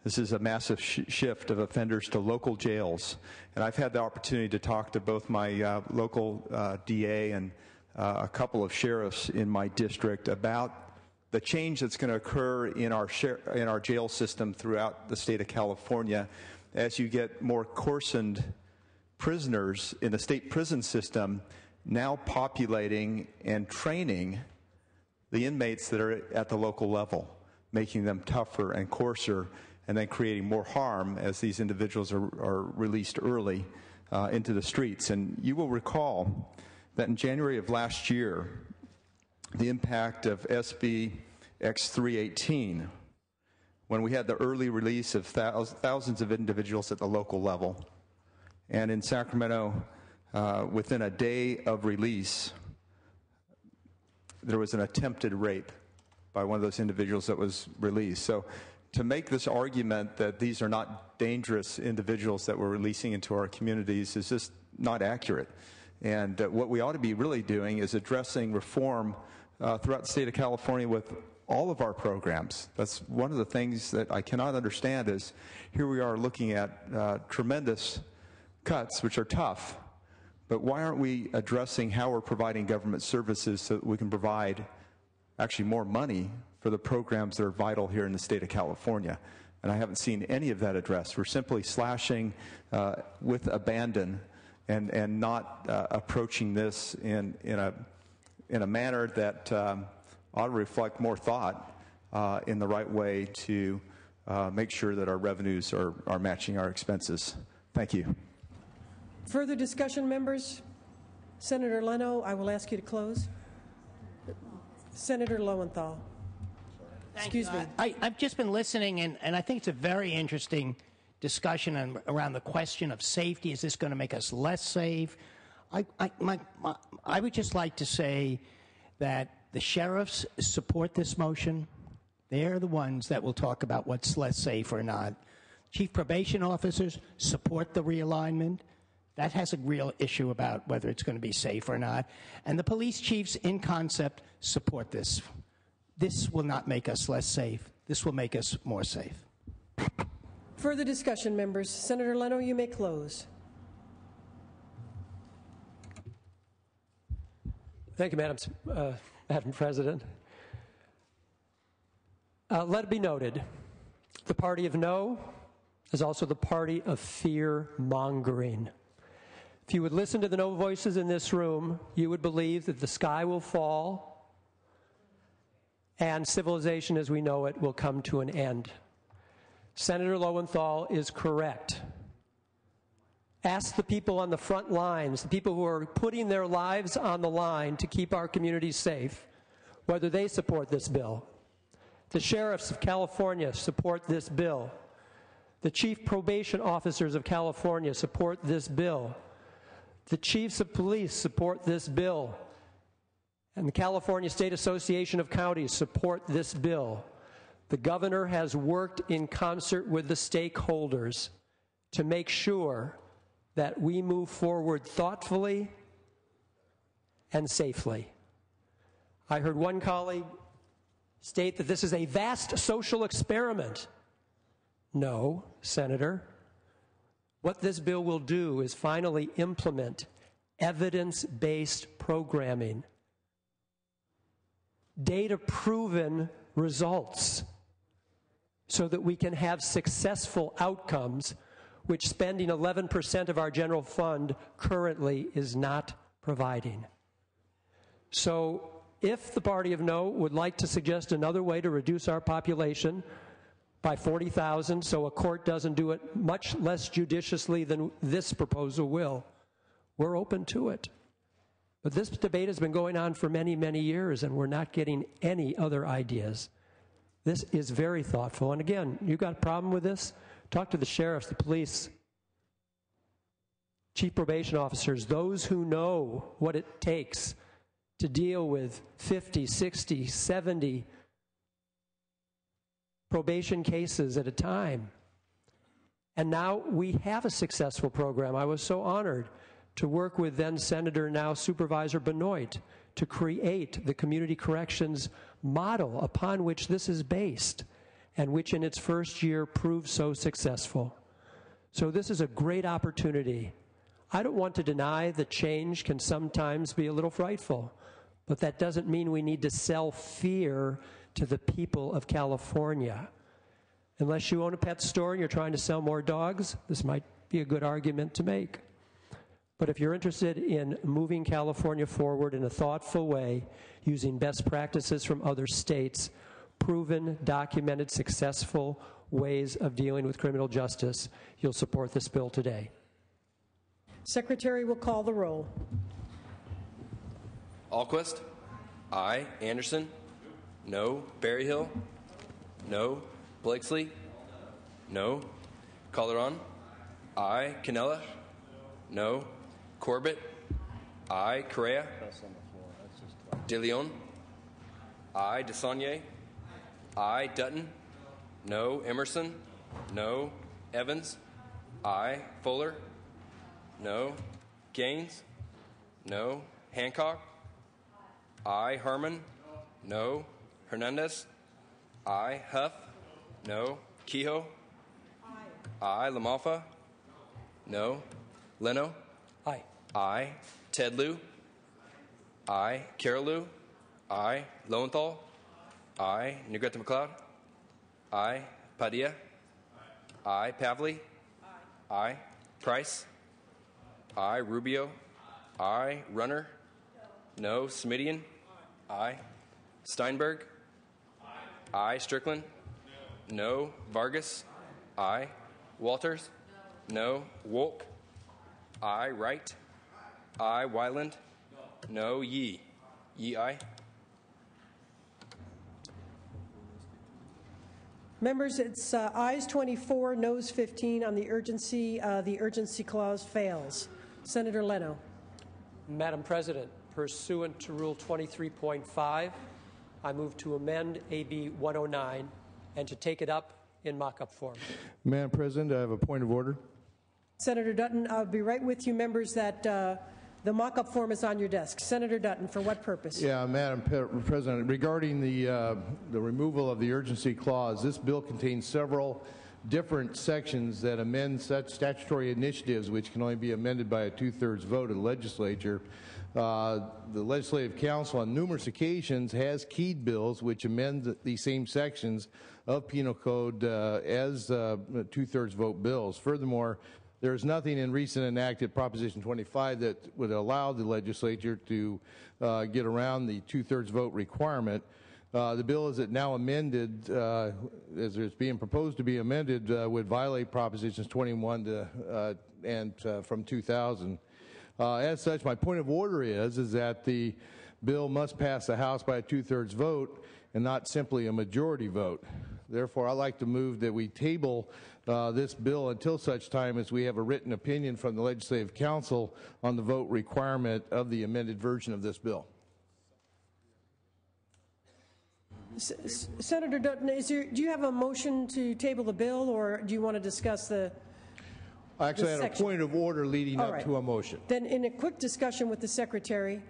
This is a massive shift of offenders to local jails. And I've had the opportunity to talk to both my local DA and a couple of sheriffs in my district about the change that's going to occur in our jail system throughout the state of California as you get more coarsened prisoners in the state prison system now populating and training the inmates that are at the local level, making them tougher and coarser, and then creating more harm as these individuals are released early into the streets. And you will recall that in January of last year, the impact of SB X318, when we had the early release of thousands of individuals at the local level. And in Sacramento, within a day of release, there was an attempted rape by one of those individuals that was released. So to make this argument that these are not dangerous individuals that we're releasing into our communities is just not accurate. And what we ought to be really doing is addressing reform throughout the state of California with all of our programs. That's one of the things that I cannot understand is here we are looking at tremendous cuts, which are tough, but why aren't we addressing how we're providing government services so that we can provide actually more money for the programs that are vital here in the state of California? And I haven't seen any of that addressed. We're simply slashing with abandon and not approaching this in a manner that ought to reflect more thought in the right way to make sure that our revenues are matching our expenses. Thank you. Further discussion, members? Senator Leno, I will ask you to close. Senator Lowenthal. Excuse me. I've just been listening, and I think it's a very interesting discussion around the question of safety. Is this going to make us less safe? I would just like to say that the sheriffs support this motion. They're the ones that will talk about what's less safe or not. Chief probation officers support the realignment. That has a real issue about whether it's going to be safe or not. And the police chiefs, in concept, support this. This will not make us less safe. This will make us more safe. Further discussion, members? Senator Leno, you may close. Thank you, Madam President. Let it be noted, the party of no is also the party of fear-mongering. If you would listen to the no voices in this room, you would believe that the sky will fall and civilization as we know it will come to an end. Senator Lowenthal is correct. Ask the people on the front lines, the people who are putting their lives on the line to keep our communities safe, whether they support this bill. The sheriffs of California support this bill. The chief probation officers of California support this bill. The chiefs of police support this bill. And the California State Association of Counties support this bill. The governor has worked in concert with the stakeholders to make sure that we move forward thoughtfully and safely. I heard one colleague state that this is a vast social experiment. No, Senator. What this bill will do is finally implement evidence-based programming, data-proven results, so that we can have successful outcomes, which spending 11% of our general fund currently is not providing. So if the party of no would like to suggest another way to reduce our population by 40,000 so a court doesn't do it much less judiciously than this proposal will, we're open to it. But this debate has been going on for many, many years, and we're not getting any other ideas. This is very thoughtful. And again, you got a problem with this? Talk to the sheriffs, the police, chief probation officers, those who know what it takes to deal with 50, 60, 70 probation cases at a time. And now we have a successful program. I was so honored to work with then Senator, now Supervisor Benoit, to create the community corrections model upon which this is based, and which in its first year proved so successful. So this is a great opportunity. I don't want to deny that change can sometimes be a little frightful, but that doesn't mean we need to sell fear to the people of California. Unless you own a pet store and you're trying to sell more dogs, this might be a good argument to make. But if you're interested in moving California forward in a thoughtful way, using best practices from other states, proven, documented, successful ways of dealing with criminal justice, you'll support this bill today. Secretary will call the roll. Alquist? Aye. Anderson? No. Berryhill? No. Blakesley? No. Calderon? Aye. Canella? No. Corbett? Aye. Correa? De Leon? Aye. DeSaulnier? Aye. Dutton? No. Emerson? No. Evans? Aye. Fuller? No. Gaines? No. Hancock? Aye. Harmon? No. Hernandez? Aye. Huff? No. Kehoe? Aye. LaMalfa? No. Leno? Aye. Aye. Ted Lieu? Aye. Carol Lieu? Aye. Lowenthal? Aye. Negrete McLeod? Aye. Padilla? Aye. Pavley? Aye. Price? Aye. Rubio? Aye. Runner? No. Smidian? Aye. Steinberg? Aye. Strickland? No. Vargas? Aye. Walters? No. Wolk? Aye. Wright? Aye. Wyland? No. Yee? Yee, aye. Members, it's ayes 24, noes 15 on the urgency. The urgency clause fails. Senator Leno. Madam President, pursuant to Rule 23.5, I move to amend AB 109 and to take it up in mock-up form. Madam President, I have a point of order. Senator Dutton, I'll be right with you, members, that the mock-up form is on your desk. Senator Dutton, for what purpose? Yeah, Madam President, regarding the removal of the urgency clause, this bill contains several different sections that amend such statutory initiatives which can only be amended by a two-thirds vote of the legislature. The Legislative Council on numerous occasions has keyed bills which amend the same sections of Penal Code as two-thirds vote bills. Furthermore, there is nothing in recent enacted Proposition 25 that would allow the legislature to get around the two-thirds vote requirement. The bill, as it now amended, as it's being proposed to be amended, would violate Propositions 21 and from 2000. As such, my point of order is that the bill must pass the House by a two-thirds vote and not simply a majority vote. Therefore, I'd like to move that we table this bill until such time as we have a written opinion from the Legislative Council on the vote requirement of the amended version of this bill. Senator Dutton, do you have a motion to table the bill, or do you want to discuss the I actually had section? A point of order leading All up right. to a motion. Then in a quick discussion with the Secretary,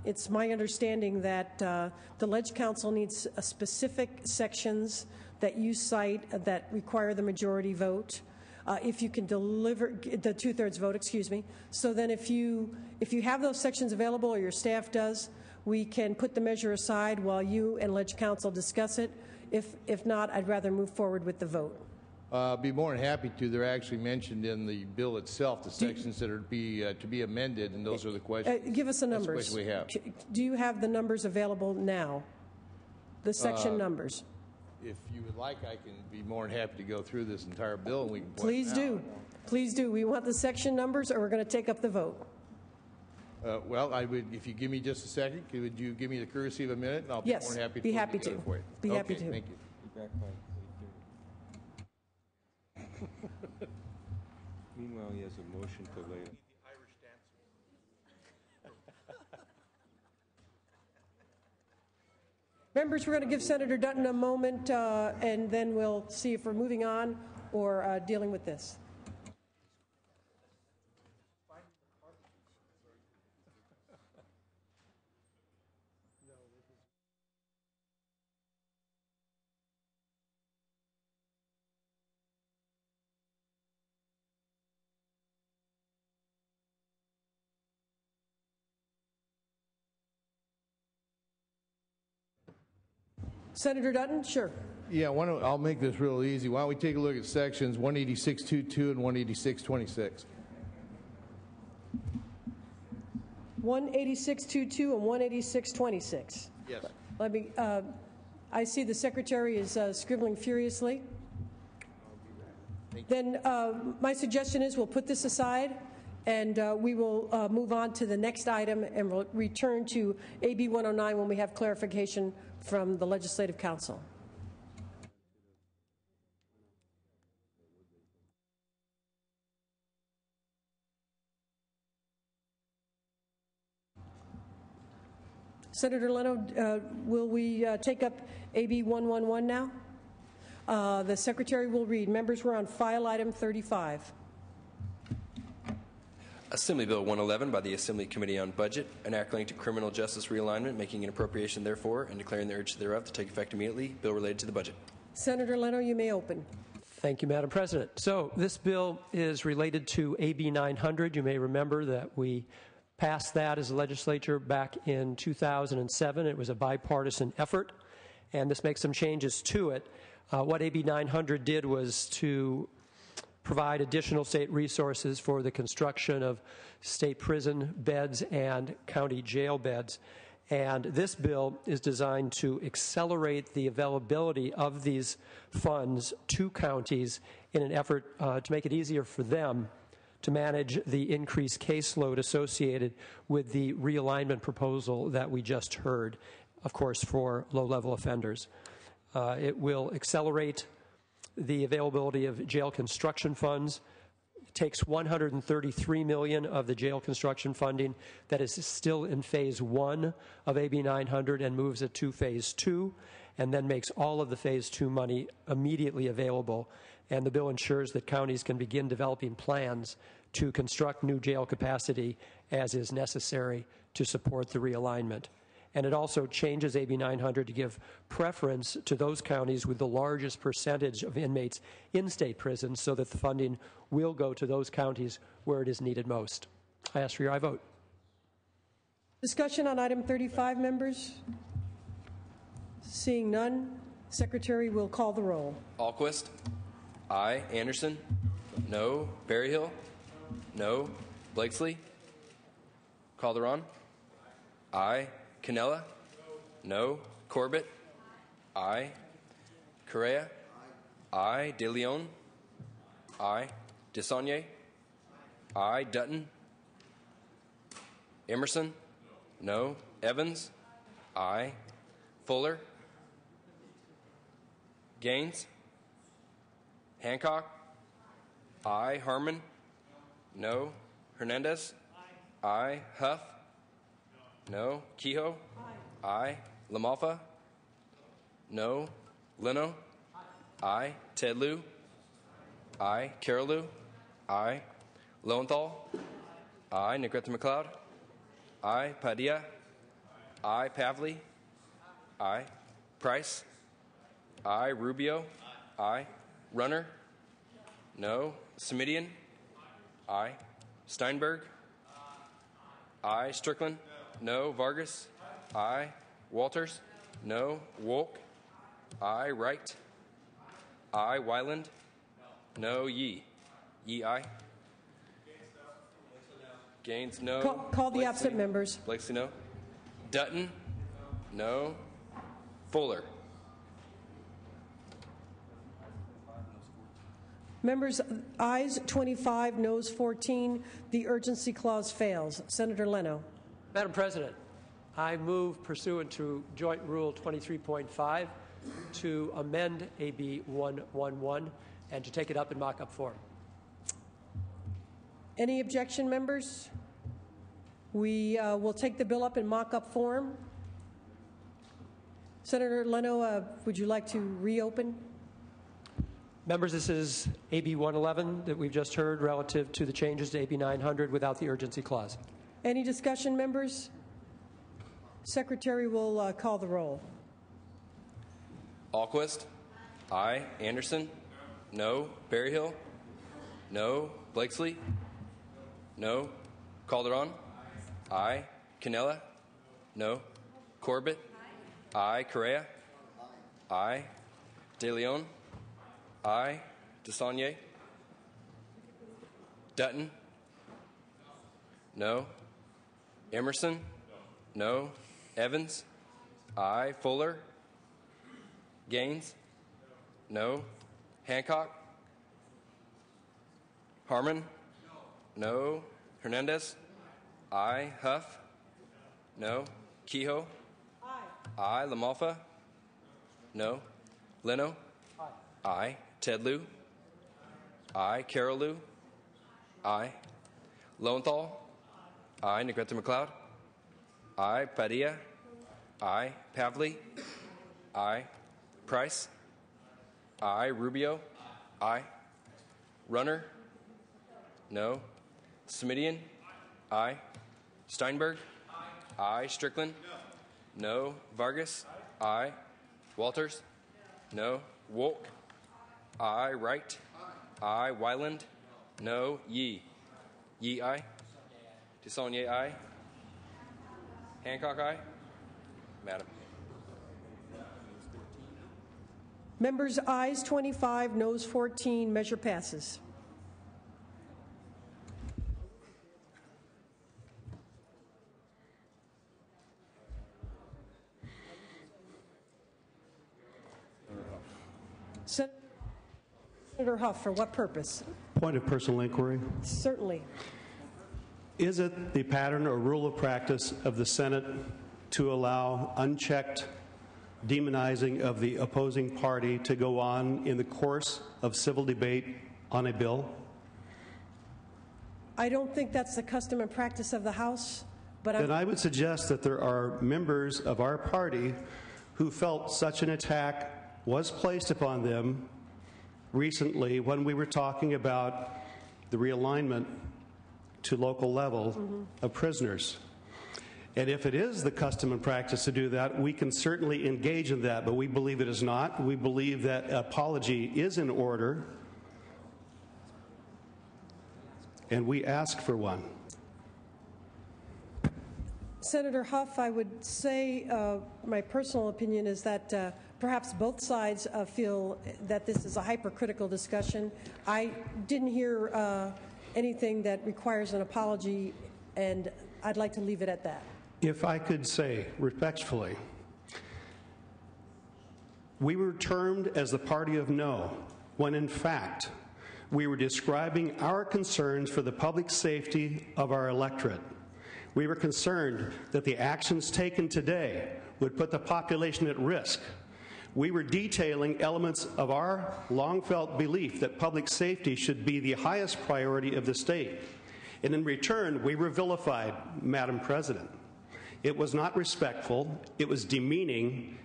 it's my understanding that the Leg Council needs specific sections that you cite that require the majority vote. If you can deliver the two-thirds vote, excuse me. So then if you have those sections available, or your staff does, we can put the measure aside while you and Leg Council discuss it. If not, I'd rather move forward with the vote. Be more than happy to. They're actually mentioned in the bill itself, the sections that are to be amended, and those are the questions. Give us the numbers. That's the question we have. Do you have the numbers available now? The section numbers. if you would like, I can be more than happy to go through this entire bill and we can point Please them do. Please do. We want the section numbers, or we're going to take up the vote. Well, I would, if you give me just a second, would you give me the courtesy of a minute, and I'll be Yes, more than happy to be put it happy together to. for you. Be happy Okay, to. Thank you. Meanwhile, he has a motion to lay. Members, we're going to give Senator Dutton a moment, and then we'll see if we're moving on or dealing with this. Senator Dutton, sure. Yeah, I'll make this real easy. Why don't we take a look at sections 186.22 and 186.26? 186.22 and 186.26. Yes. Let me. I see the secretary is scribbling furiously. Then my suggestion is we'll put this aside, and we will move on to the next item, and we'll return to AB 109 when we have clarification from the Legislative Council. Senator Leno, will we take up AB 111 now? The Secretary will read. Members, we're on file item 35. Assembly Bill 111 by the Assembly Committee on Budget, an act relating to criminal justice realignment, making an appropriation therefore, and declaring the urgency thereof to take effect immediately. Bill related to the budget. Senator Leno, you may open. Thank you, Madam President. So this bill is related to AB 900. You may remember that we passed that as a legislature back in 2007. It was a bipartisan effort, and this makes some changes to it. What AB 900 did was to provide additional state resources for the construction of state prison beds and county jail beds. And this bill is designed to accelerate the availability of these funds to counties in an effort to make it easier for them to manage the increased caseload associated with the realignment proposal that we just heard, of course, for low-level offenders. It will accelerate the availability of jail construction funds. It takes $133 million of the jail construction funding that is still in Phase 1 of AB 900 and moves it to Phase 2, and then makes all of the Phase 2 money immediately available. And the bill ensures that counties can begin developing plans to construct new jail capacity as is necessary to support the realignment. And it also changes AB 900 to give preference to those counties with the largest percentage of inmates in state prisons so that the funding will go to those counties where it is needed most. I ask for your aye vote. Discussion on item 35, members? Seeing none, Secretary will call the roll. Alquist? Aye. Anderson? No. Berryhill? No. Blakesley? Calderon? Aye. Cannella? No. Corbett? Aye. Correa? Aye. De Leon? Aye. Desaulniers? Aye. Dutton? Emerson? No. Evans? Aye. Fuller? Gaines? Hancock? Aye. Harmon? No. Hernandez? Aye. Huff? No. Kehoe? Aye. LaMalfa? No. Leno? Aye. Ted Lieu? Aye. Carol Lieu? Aye. Lowenthal? Aye. Negrete McLeod? Aye. Padilla? Aye. Pavley? Aye. Price? Aye. Rubio? Aye. Runner? No. Semidian? Aye. Steinberg? Aye. Strickland? No. Vargas? Aye. Walters? No. Wolk? Aye. Wright? Aye. Wyland? No. Yee? Yee, aye. Gaines, no. Call the absent members. Blakesley, no. Dutton? No. Fuller? Members, ayes 25, noes 14. The urgency clause fails. Senator Leno. Madam President, I move pursuant to Joint Rule 23.5 to amend AB 111 and to take it up in mock-up form. Any objection, members? We will take the bill up in mock-up form. Senator Leno, would you like to reopen? Members, this is AB 111 that we've just heard relative to the changes to AB 900 without the urgency clause. Any discussion, members? Secretary will call the roll. Alquist? Aye. Anderson? No. Berryhill? No. Blakesley? No. Calderon? Aye. Canella? No. Corbett? Aye. Correa? Aye. De Leon? Aye. DeSaulnier? Dutton? No. Emerson? No. Evans? Aye. Fuller? Gaines? No. Hancock? Harmon? No. Hernandez? Aye. Huff? No. Kehoe? Aye. LaMalfa? No. Leno? Aye. Ted Lieu? Aye. Carol Lieu? Aye. Lowenthal? Aye. Negrete McLeod? Aye. Padilla? Aye. Pavley? Aye. Price? Aye. Rubio? Aye. Runner? No. Smidian? Aye. Steinberg? Aye. Strickland? No. Vargas? Aye. Walters? No. Wolk? Aye. Wright? Aye. Wyland? No. Yee? Yee, aye. DeSaulnier, aye. Hancock, aye. Madam. Members, ayes 25, noes 14. Measure passes. Senator Huff, for what purpose? Point of personal inquiry. Certainly. Is it the pattern or rule of practice of the Senate to allow unchecked demonizing of the opposing party to go on in the course of civil debate on a bill? I don't think that's the custom and practice of the House, but then I would suggest that there are members of our party who felt such an attack was placed upon them recently when we were talking about the realignment to local level of prisoners. And if it is the custom and practice to do that, we can certainly engage in that, but we believe it is not. We believe that apology is in order, and we ask for one. Senator Huff, I would say my personal opinion is that perhaps both sides feel that this is a hypercritical discussion. I didn't hear anything that requires an apology, and I'd like to leave it at that. If I could say respectfully, we were termed as the party of no, when in fact we were describing our concerns for the public safety of our electorate. We were concerned that the actions taken today would put the population at risk. We were detailing elements of our long-felt belief that public safety should be the highest priority of the state. And in return, we were vilified, Madam President. It was not respectful. It was demeaning.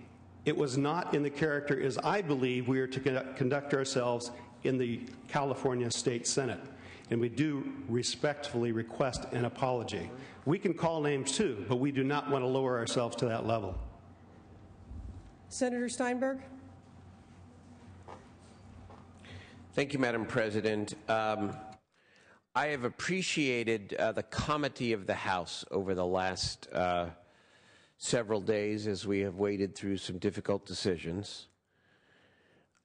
It was not in the character as I believe we are to conduct ourselves in the California State Senate. And we do respectfully request an apology. We can call names too, but we do not want to lower ourselves to that level. Senator Steinberg? Thank you, Madam President. I have appreciated the comity of the House over the last several days as we have waded through some difficult decisions.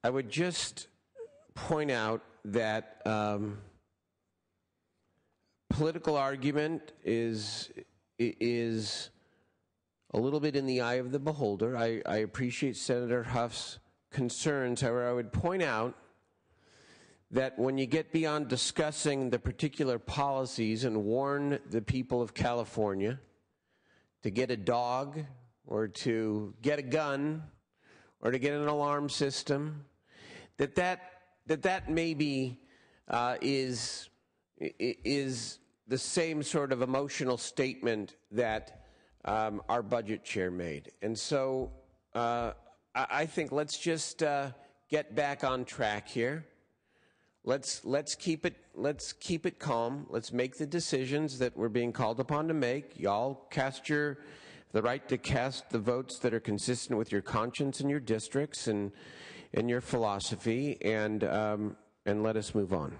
I would just point out that political argument is a little bit in the eye of the beholder. I appreciate Senator Huff's concerns. However, I would point out that when you get beyond discussing the particular policies and warn the people of California to get a dog or to get a gun or to get an alarm system, that maybe is the same sort of emotional statement that our budget chair made. And so I think let's just get back on track here. Let's keep it calm. Let's make the decisions that we're being called upon to make. Y'all cast the right to cast the votes that are consistent with your conscience and your districts and your philosophy, and let us move on.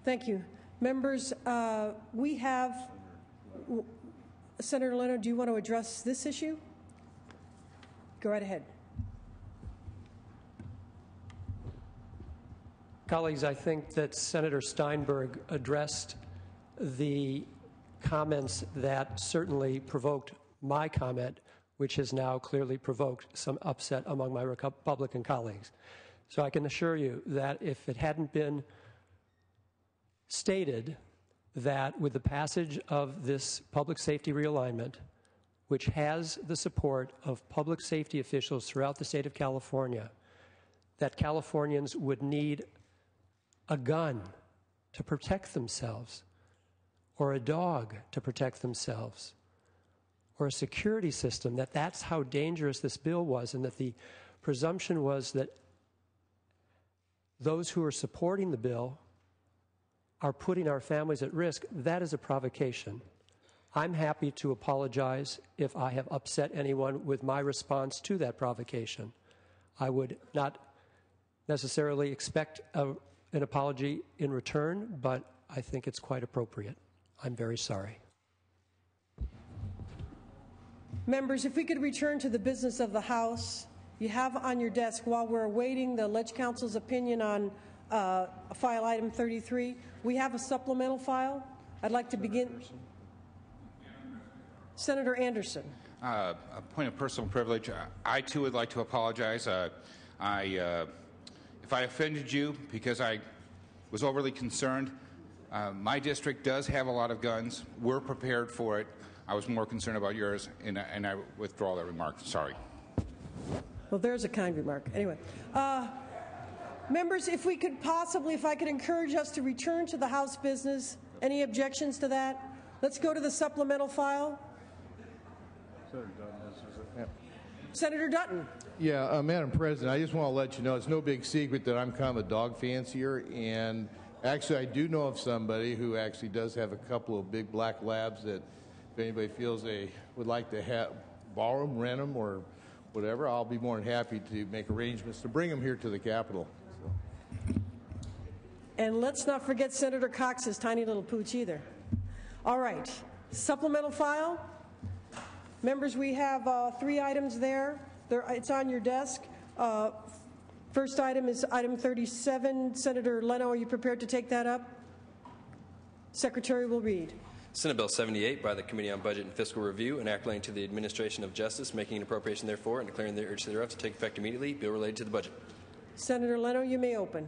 Thank you. Members, we have Senator Leno, do you want to address this issue? Go right ahead. Colleagues, I think that Senator Steinberg addressed the comments that certainly provoked my comment, which has now clearly provoked some upset among my Republican colleagues. So I can assure you that if it hadn't been stated that with the passage of this public safety realignment, which has the support of public safety officials throughout the state of California, that Californians would need a gun to protect themselves, or a dog to protect themselves, or a security system, that's how dangerous this bill was, and that the presumption was that those who are supporting the bill are putting our families at risk. That is a provocation. I'm happy to apologize if I have upset anyone with my response to that provocation. I would not necessarily expect an apology in return, but I think it's quite appropriate. I'm very sorry. Members, if we could return to the business of the House, you have on your desk, while we're awaiting the Ledge Council's opinion on file item 33, we have a supplemental file. I'd like to begin. Senator Anderson. A point of personal privilege. I too would like to apologize. If I offended you because I was overly concerned, my district does have a lot of guns. We're prepared for it. I was more concerned about yours, and I withdraw that remark. Sorry. Well, there's a kind remark. Anyway, members, if I could encourage us to return to the House business. Any objections to that? Let's go to the supplemental file. Senator Dutton. Yeah, Madam President, I just want to let you know it's no big secret that I'm kind of a dog fancier, and actually I do know of somebody who actually does have a couple of big black labs that if anybody feels they would like to borrow them, rent them, or whatever, I'll be more than happy to make arrangements to bring them here to the Capitol. And let's not forget Senator Cox's tiny little pooch either. All right, supplemental file. Members, we have 3 items there. It's on your desk. First item is item 37. Senator Leno, are you prepared to take that up? Secretary will read. Senate Bill 78 by the Committee on Budget and Fiscal Review, an act relating to the administration of justice, making an appropriation therefore, and declaring the urge thereof to take effect immediately. Bill related to the budget. Senator Leno, you may open.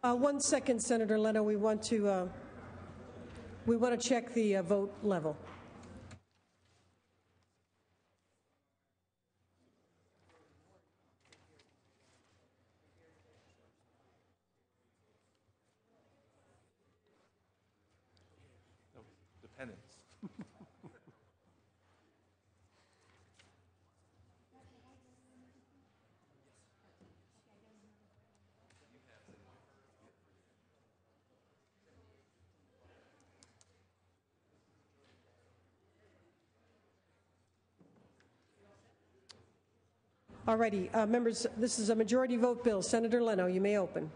One second, Senator Leno. We want to check the vote level. Dependence. All righty, members, this is a majority vote bill. Senator Leno, you may open.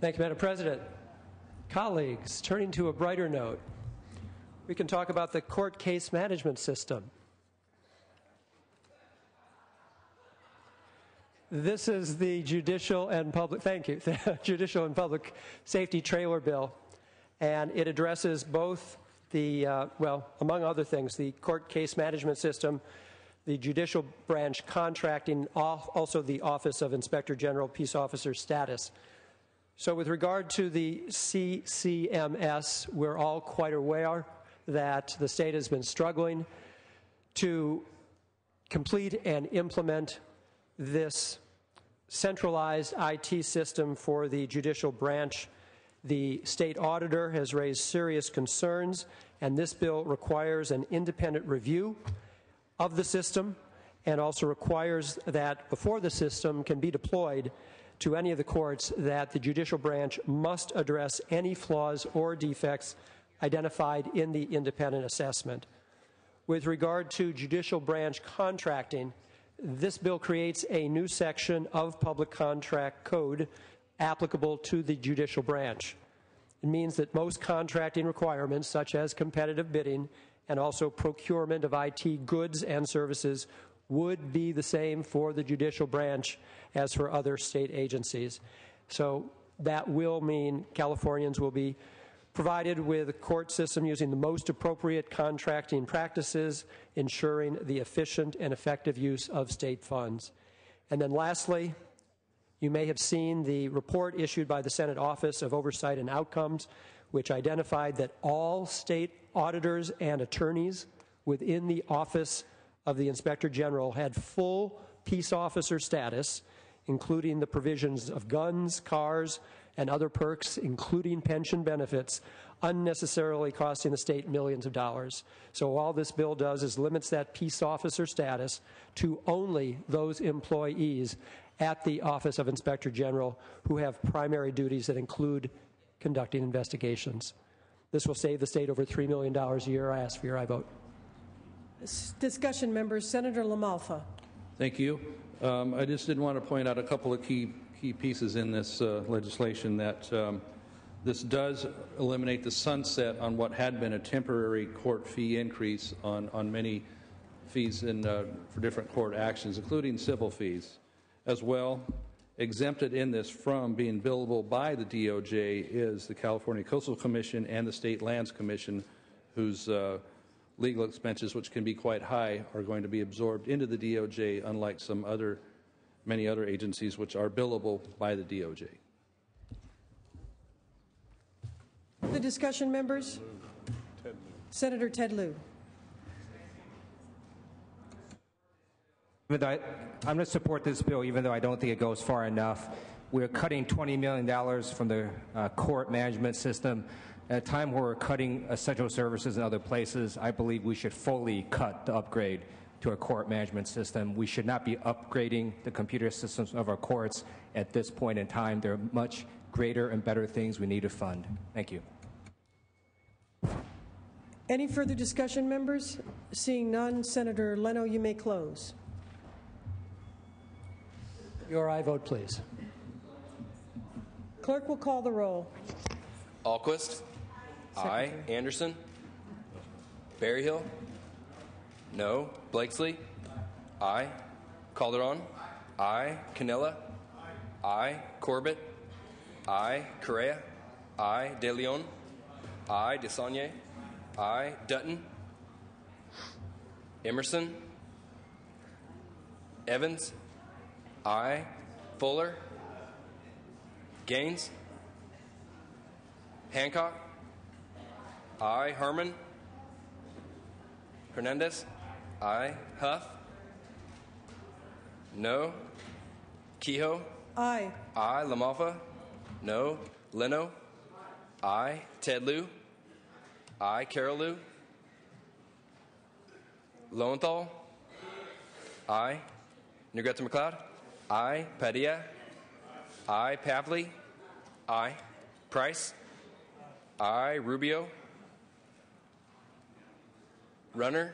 Thank you, Madam President. Colleagues, turning to a brighter note, we can talk about the court case management system. This is the Judicial and Public, thank you, Judicial and Public Safety Trailer Bill, and it addresses both the, well, among other things, the court case management system, the judicial branch contracting, also the Office of Inspector General Peace Officer status. So with regard to the CCMS, we're all quite aware that the state has been struggling to complete and implement this centralized IT system for the judicial branch. The state auditor has raised serious concerns, and this bill requires an independent review of the system and also requires that before the system can be deployed to any of the courts, that the judicial branch must address any flaws or defects identified in the independent assessment. With regard to judicial branch contracting, this bill creates a new section of Public Contract Code applicable to the judicial branch. It means that most contracting requirements, such as competitive bidding and also procurement of IT goods and services, would be the same for the judicial branch as for other state agencies. So that will mean Californians will be provided with a court system using the most appropriate contracting practices, ensuring the efficient and effective use of state funds. And then lastly, you may have seen the report issued by the Senate Office of Oversight and Outcomes, which identified that all state auditors and attorneys within the Office of the Inspector General had full peace officer status, including the provisions of guns, cars, and other perks, including pension benefits, unnecessarily costing the state millions of dollars. So all this bill does is limits that peace officer status to only those employees at the Office of Inspector General who have primary duties that include conducting investigations. This will save the state over $3 million a year. I ask for your aye vote. Discussion members. Senator LaMalfa. Thank you. I just did want to point out a couple of key pieces in this legislation that this does eliminate the sunset on what had been a temporary court fee increase on many fees for different court actions, including civil fees. As well, exempted in this from being billable by the DOJ is the California Coastal Commission and the State Lands Commission, whose legal expenses, which can be quite high, are going to be absorbed into the DOJ, unlike many other agencies which are billable by the DOJ. The discussion members. Senator Ted Lieu. I'm going to support this bill, even though I don't think it goes far enough. We're cutting $20 million from the court management system. At a time where we're cutting essential services in other places, I believe we should fully cut the upgrade to our court management system. We should not be upgrading the computer systems of our courts at this point in time. There are much greater and better things we need to fund. Thank you. Any further discussion, members? Seeing none, Senator Leno, you may close. Your aye vote, please. Clerk will call the roll. Alquist. Aye. Anderson. Berryhill. No. Blakesley. Aye. Calderon. Aye. Canella. Aye. Corbett. Aye. Correa. Aye. De Leon. Aye. DeSaulnier. Aye. Dutton. Emerson. Evans. Aye. Fuller. Gaines. Hancock. Aye. Herman. Hernandez. Aye. Huff. No. Kehoe. Aye. Aye. LaMalfa. No. Leno. Aye. Ted Lieu. Aye. Carol Lieu. Lowenthal. Aye. Negrete McLeod. Aye. Padilla. Aye. Pavley. Aye. Price. Aye. Rubio. Runner.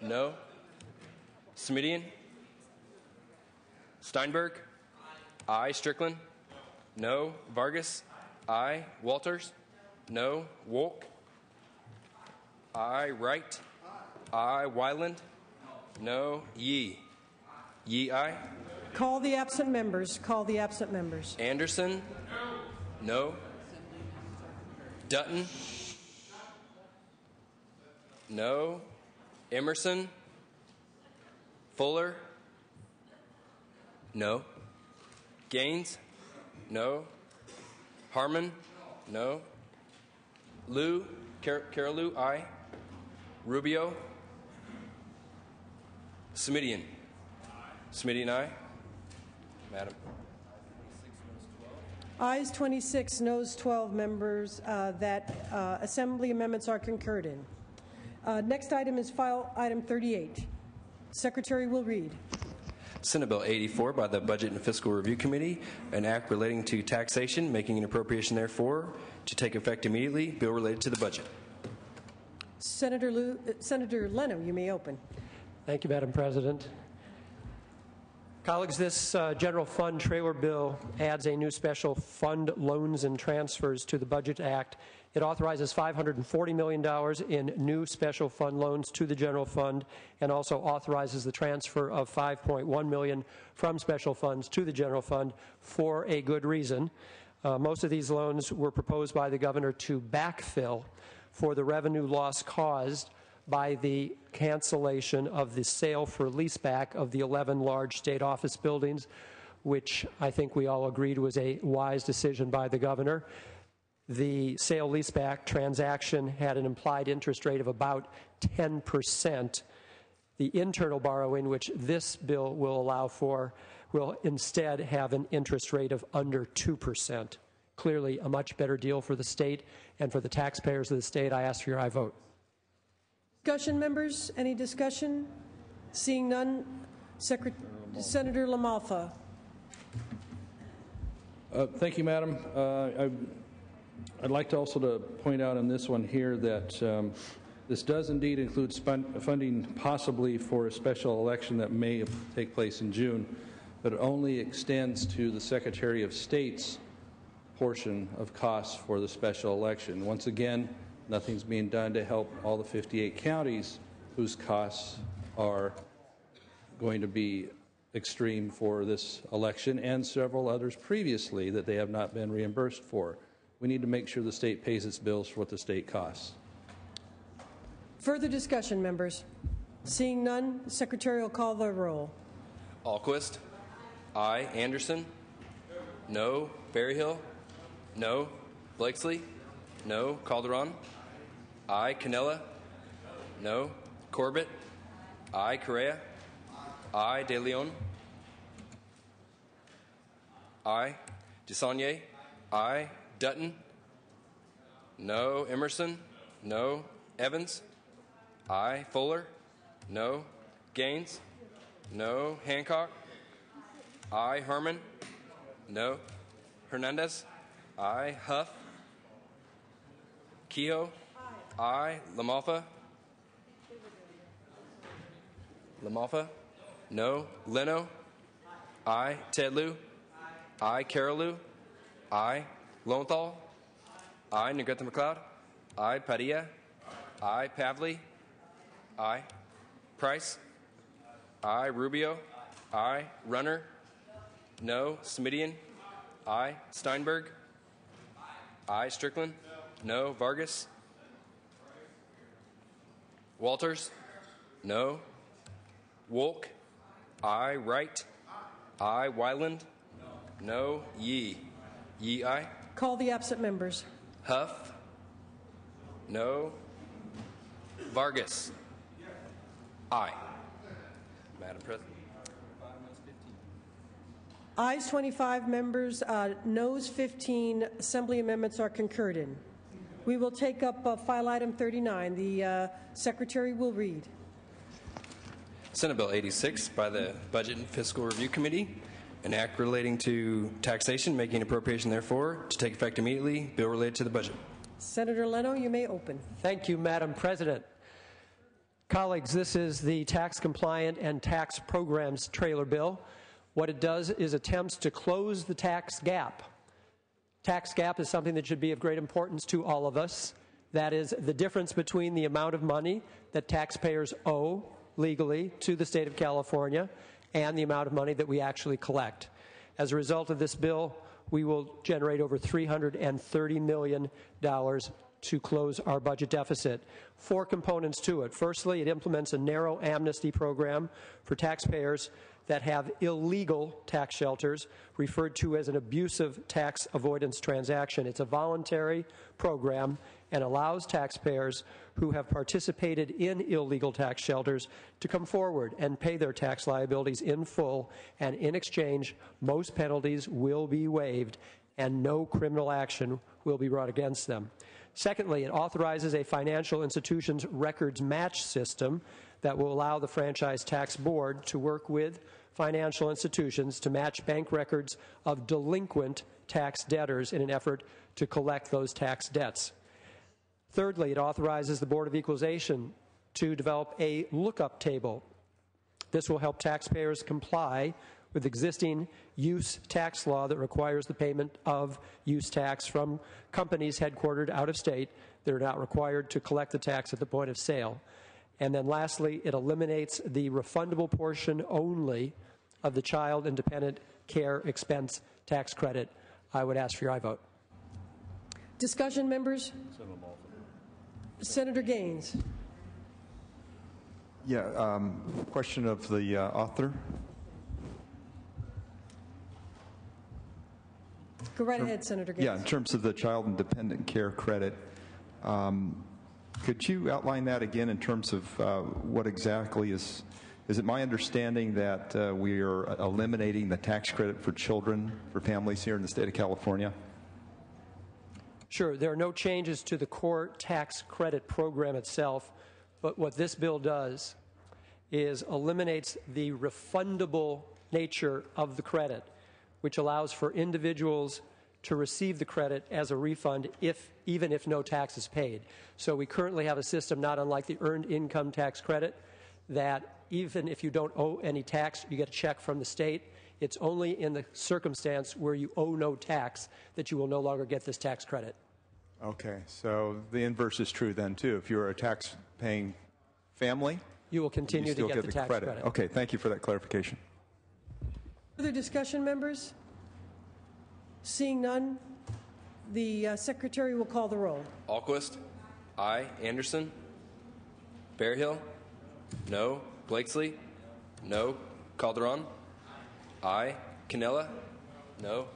No. Smidian. Steinberg. Aye. Strickland. No. Vargas? Aye. Walters? No. Wolk? Aye. Wright? Aye. Wyland? No. Yee? Yee, aye. Call the absent members. Call the absent members. Anderson? No. Dutton? No. Emerson? Fuller? No. Gaines? No. Harmon? No. Liu? Carolou? Aye. Rubio? Smidian? Smidian, aye. Madam. Ayes 26, noes 12 members. That Assembly amendments are concurred in. Next item is file item 38. Secretary will read. Senate Bill 84 by the Budget and Fiscal Review Committee, an act relating to taxation, making an appropriation therefore, to take effect immediately, bill related to the budget. Senator Leno, you may open. Thank you, Madam President. Colleagues, this general fund trailer bill adds a new special fund loans and transfers to the Budget Act. It authorizes $540 million in new special fund loans to the general fund and also authorizes the transfer of $5.1 million from special funds to the general fund for a good reason. Most of these loans were proposed by the governor to backfill for the revenue loss caused by the cancellation of the sale for leaseback of the 11 large state office buildings, which I think we all agreed was a wise decision by the governor. The sale leaseback transaction had an implied interest rate of about 10%. The internal borrowing, which this bill will allow for, will instead have an interest rate of under 2%. Clearly a much better deal for the state and for the taxpayers of the state. I ask for your aye vote. Discussion, members? Any discussion? Seeing none, Senator LaMalfa. Thank you, Madam. I'd like to also to point out on this one here that this does indeed include funding possibly for a special election that may take place in June, but it only extends to the Secretary of State's portion of costs for the special election. Once again, nothing's being done to help all the 58 counties whose costs are going to be extreme for this election and several others previously that they have not been reimbursed for. We need to make sure the state pays its bills for what the state costs. Further discussion, members? Seeing none, the Secretary will call the roll. Alquist? Aye. Anderson? No. Berryhill? No. Blakesley? No. Calderon? Aye. Canella? No. Corbett? Aye. Correa? Aye. De Leon? Aye. DeSaulnier? Aye. Dutton? No. Emerson? No. Evans? Aye. Fuller? No. Gaines? No. Hancock? Aye. Harmon? No. Hernandez? Aye. Huff? Kehoe? Aye. LaMalfa? LaMalfa? No. Leno? Aye. Tedlew? Aye. Carolou? Aye. Lowenthal? Aye. Negrete McLeod? Aye. Padilla? Aye. Pavley? Aye. Price? Aye. Rubio? Aye. Runner? No. Smidian? Aye. Steinberg? Aye. Strickland? No. Vargas? Walters? No. Wolk? Aye. Wright? Aye. Wyland? No. Yee? Yee, aye. Call the absent members. Huff? No. Vargas? Aye. Madam President. Ayes 25 members, noes 15. Assembly amendments are concurred in. We will take up file item 39. The Secretary will read. Senate Bill 86 by the Budget and Fiscal Review Committee, an act relating to taxation, making an appropriation therefore, to take effect immediately, bill related to the budget. Senator Leno, you may open. Thank you, Madam President. Colleagues, this is the Tax Compliant and Tax Programs Trailer Bill. What it does is attempts to close the tax gap Tax gap is something that should be of great importance to all of us. That is the difference between the amount of money that taxpayers owe legally to the state of California and the amount of money that we actually collect. As a result of this bill, we will generate over $330 million to close our budget deficit. 4 components to it. Firstly, it implements a narrow amnesty program for taxpayers that have illegal tax shelters, referred to as an abusive tax avoidance transaction. It's a voluntary program and allows taxpayers who have participated in illegal tax shelters to come forward and pay their tax liabilities in full, and in exchange, most penalties will be waived and no criminal action will be brought against them. Secondly, it authorizes a financial institutions records match system that will allow the Franchise Tax Board to work with financial institutions to match bank records of delinquent tax debtors in an effort to collect those tax debts. Thirdly, it authorizes the Board of Equalization to develop a lookup table. This will help taxpayers comply with existing use tax law that requires the payment of use tax from companies headquartered out of state that are not required to collect the tax at the point of sale. And then lastly, it eliminates the refundable portion only of the Child and Dependent Care Expense Tax Credit. I would ask for your aye vote. Discussion, members? Senator Gaines. Yeah, question of the author. Go right ahead, Senator Gaines. Yeah, in terms of the Child and Dependent Care Credit, could you outline that again in terms of what exactly is it my understanding that we are eliminating the tax credit for children, for families here in the state of California? Sure, there are no changes to the core tax credit program itself, but what this bill does is eliminates the refundable nature of the credit, which allows for individuals to receive the credit as a refund even if no tax is paid. So we currently have a system not unlike the Earned Income Tax Credit that even if you don't owe any tax, you get a check from the state. It's only in the circumstance where you owe no tax that you will no longer get this tax credit. Okay, so the inverse is true then too. If you're a tax-paying family, you will continue to get the tax credit. Okay, thank you for that clarification. Further discussion, members? Seeing none, the Secretary will call the roll. Alquist? Aye. Anderson? Bearhill? No. Blakesley? No. Calderon? Aye. Canella? No.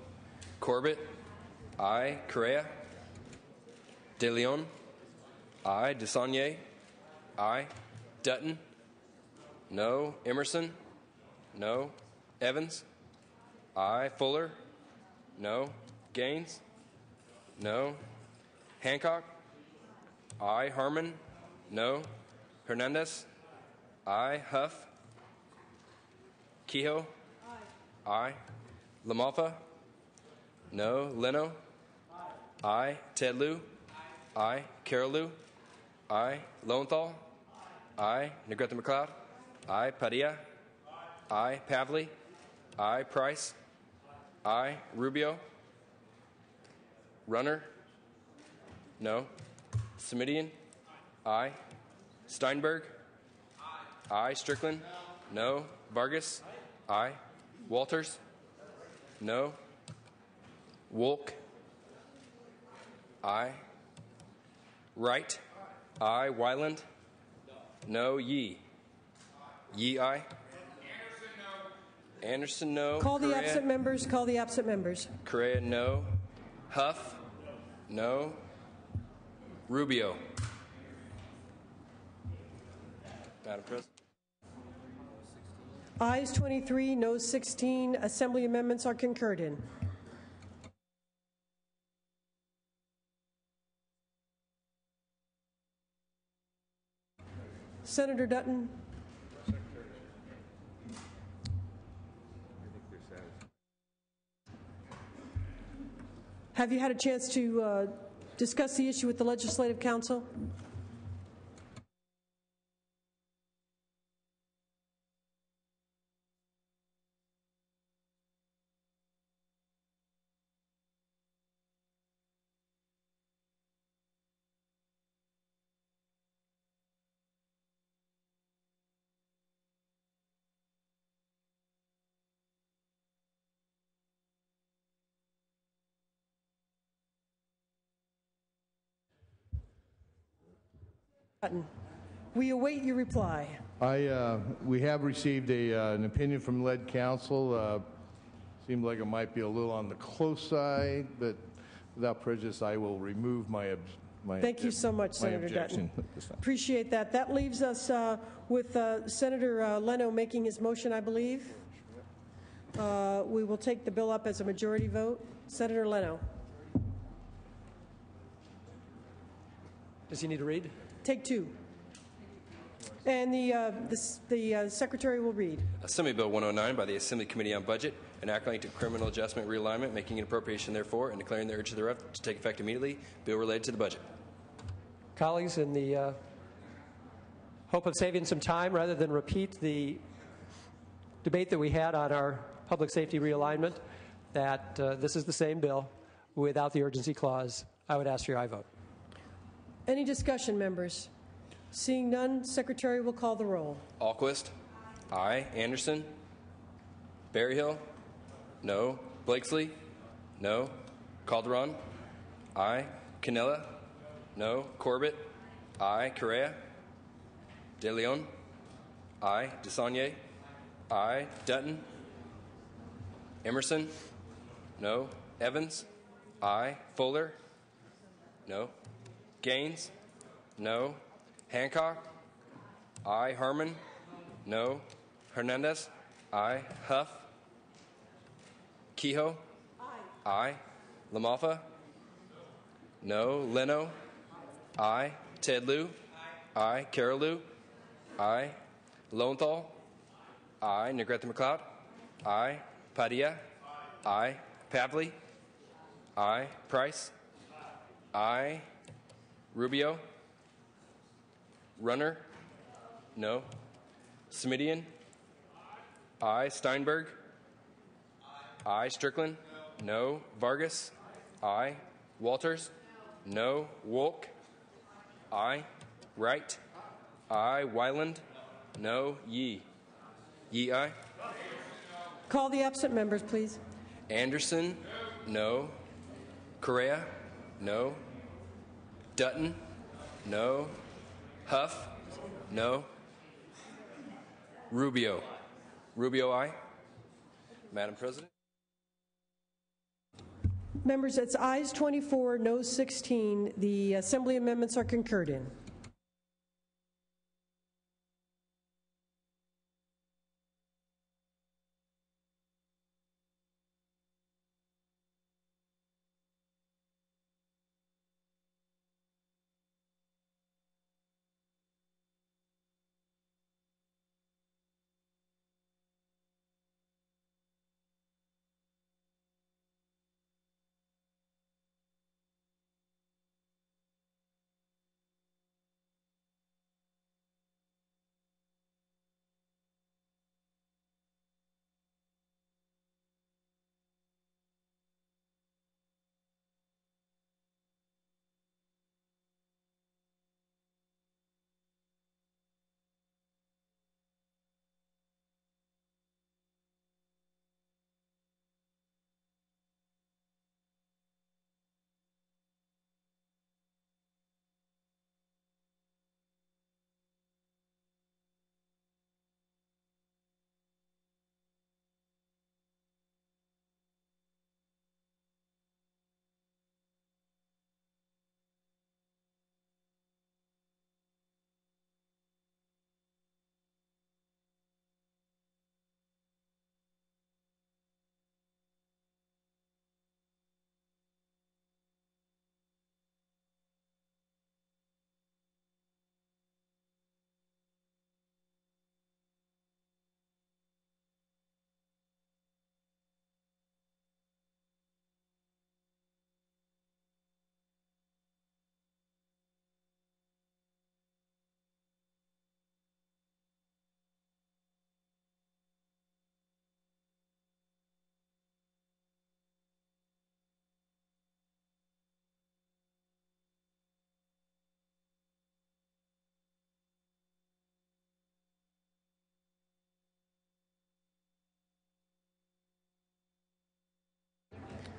Corbett? Aye. Correa? De Leon? Aye. DeSaulnier? Aye. Dutton? No. Emerson? No. Evans? Aye. Fuller? No. Gaines? No. Hancock? Aye. Harmon? No. Hernandez? Aye. Huff? Kehoe? Aye. LaMalfa? No. Leno? Aye. Ted Lieu? Aye. Carol Lieu? Aye. Lowenthal? Aye. Negrete McLeod? Aye. Padilla? Aye. Pavley? Aye. Price? Aye. Rubio? Runner? No. Semidian? Aye. Steinberg? Aye. Strickland? No. Vargas? Aye. Walters? No. Wolk? Aye. Wright? Aye. Wyland? No. Yee? Yee, aye. Anderson, no. Call the Correa? absent members. Call the absent members. Correa, no. Huff? No. Rubio? Madam President. Ayes 23, noes 16. Assembly amendments are concurred in. Senator Dutton. Have you had a chance to discuss the issue with the Legislative Council? Dutton. We await your reply. We have received an opinion from lead counsel. Seemed like it might be a little on the close side, but without prejudice, I will remove my Thank you so much, Senator Dutton. Appreciate that. That leaves us with Senator Leno making his motion, I believe. We will take the bill up as a majority vote. Senator Leno. Does he need to read? Take two. And the Secretary will read. Assembly Bill 109 by the Assembly Committee on Budget, enacting to criminal adjustment realignment, making an appropriation therefore, and declaring the urgency thereof to take effect immediately. Bill related to the budget. Colleagues, in the hope of saving some time, rather than repeat the debate that we had on our public safety realignment, that this is the same bill without the urgency clause, I would ask for your aye vote. Any discussion, members? Seeing none, Secretary will call the roll. Alquist? Aye. Anderson? Berryhill? No. Blakesley? No. Calderon? Aye. Canella? No. Corbett? Aye. Correa? De Leon? Aye. DeSaulnier? Aye. Dutton? Emerson? No. Evans? Aye. Fuller? No. Gaines? No. Hancock? Aye. Herman? No. Hernandez? Aye. Huff? Kehoe? Aye. LaMalfa? No. Leno? Aye. Ted Lieu? Aye. Carol Lieu? Aye. Lowenthal? Aye. Negrete McLeod? Aye. Padilla? Aye. Pavley? Aye. Price? Aye. Rubio? Runner? No. Smidian? Aye. Steinberg? Aye. Strickland? No. Vargas? Aye. Walters? No. Wolk? Aye. Wright? Aye. Wyland? No. Yee? Yee, aye. Call the absent members, please. Anderson? No. Correa? No. Dutton? No. Huff? No. Rubio? Rubio, aye. Madam President? Members, it's ayes 24, noes 16. The Assembly amendments are concurred in.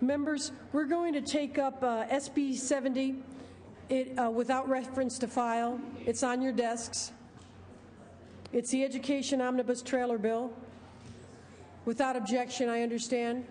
Members, we're going to take up SB 70, without reference to file. It's on your desks. It's the Education Omnibus Trailer Bill. Without objection, I understand.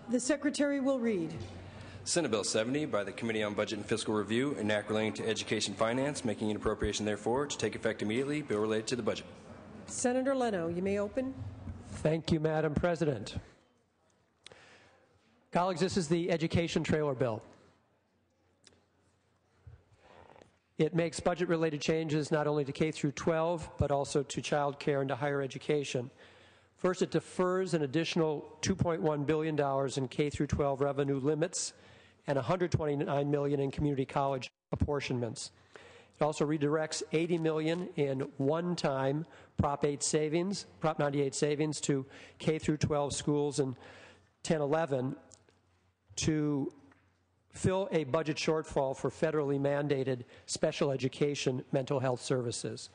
The Secretary will read. Senate Bill 70 by the Committee on Budget and Fiscal Review, an act relating to education finance, making an appropriation therefore to take effect immediately, bill related to the budget. Senator Leno, you may open. Thank you, Madam President. Colleagues, this is the Education Trailer Bill. It makes budget-related changes not only to K through 12, but also to child care and to higher education. First, it defers an additional $2.1 billion in K through 12 revenue limits and $129 million in community college apportionments. It also redirects $80 million in one-time Prop 98 savings to K through 12 schools in 10-11 to fill a budget shortfall for federally mandated special education mental health services.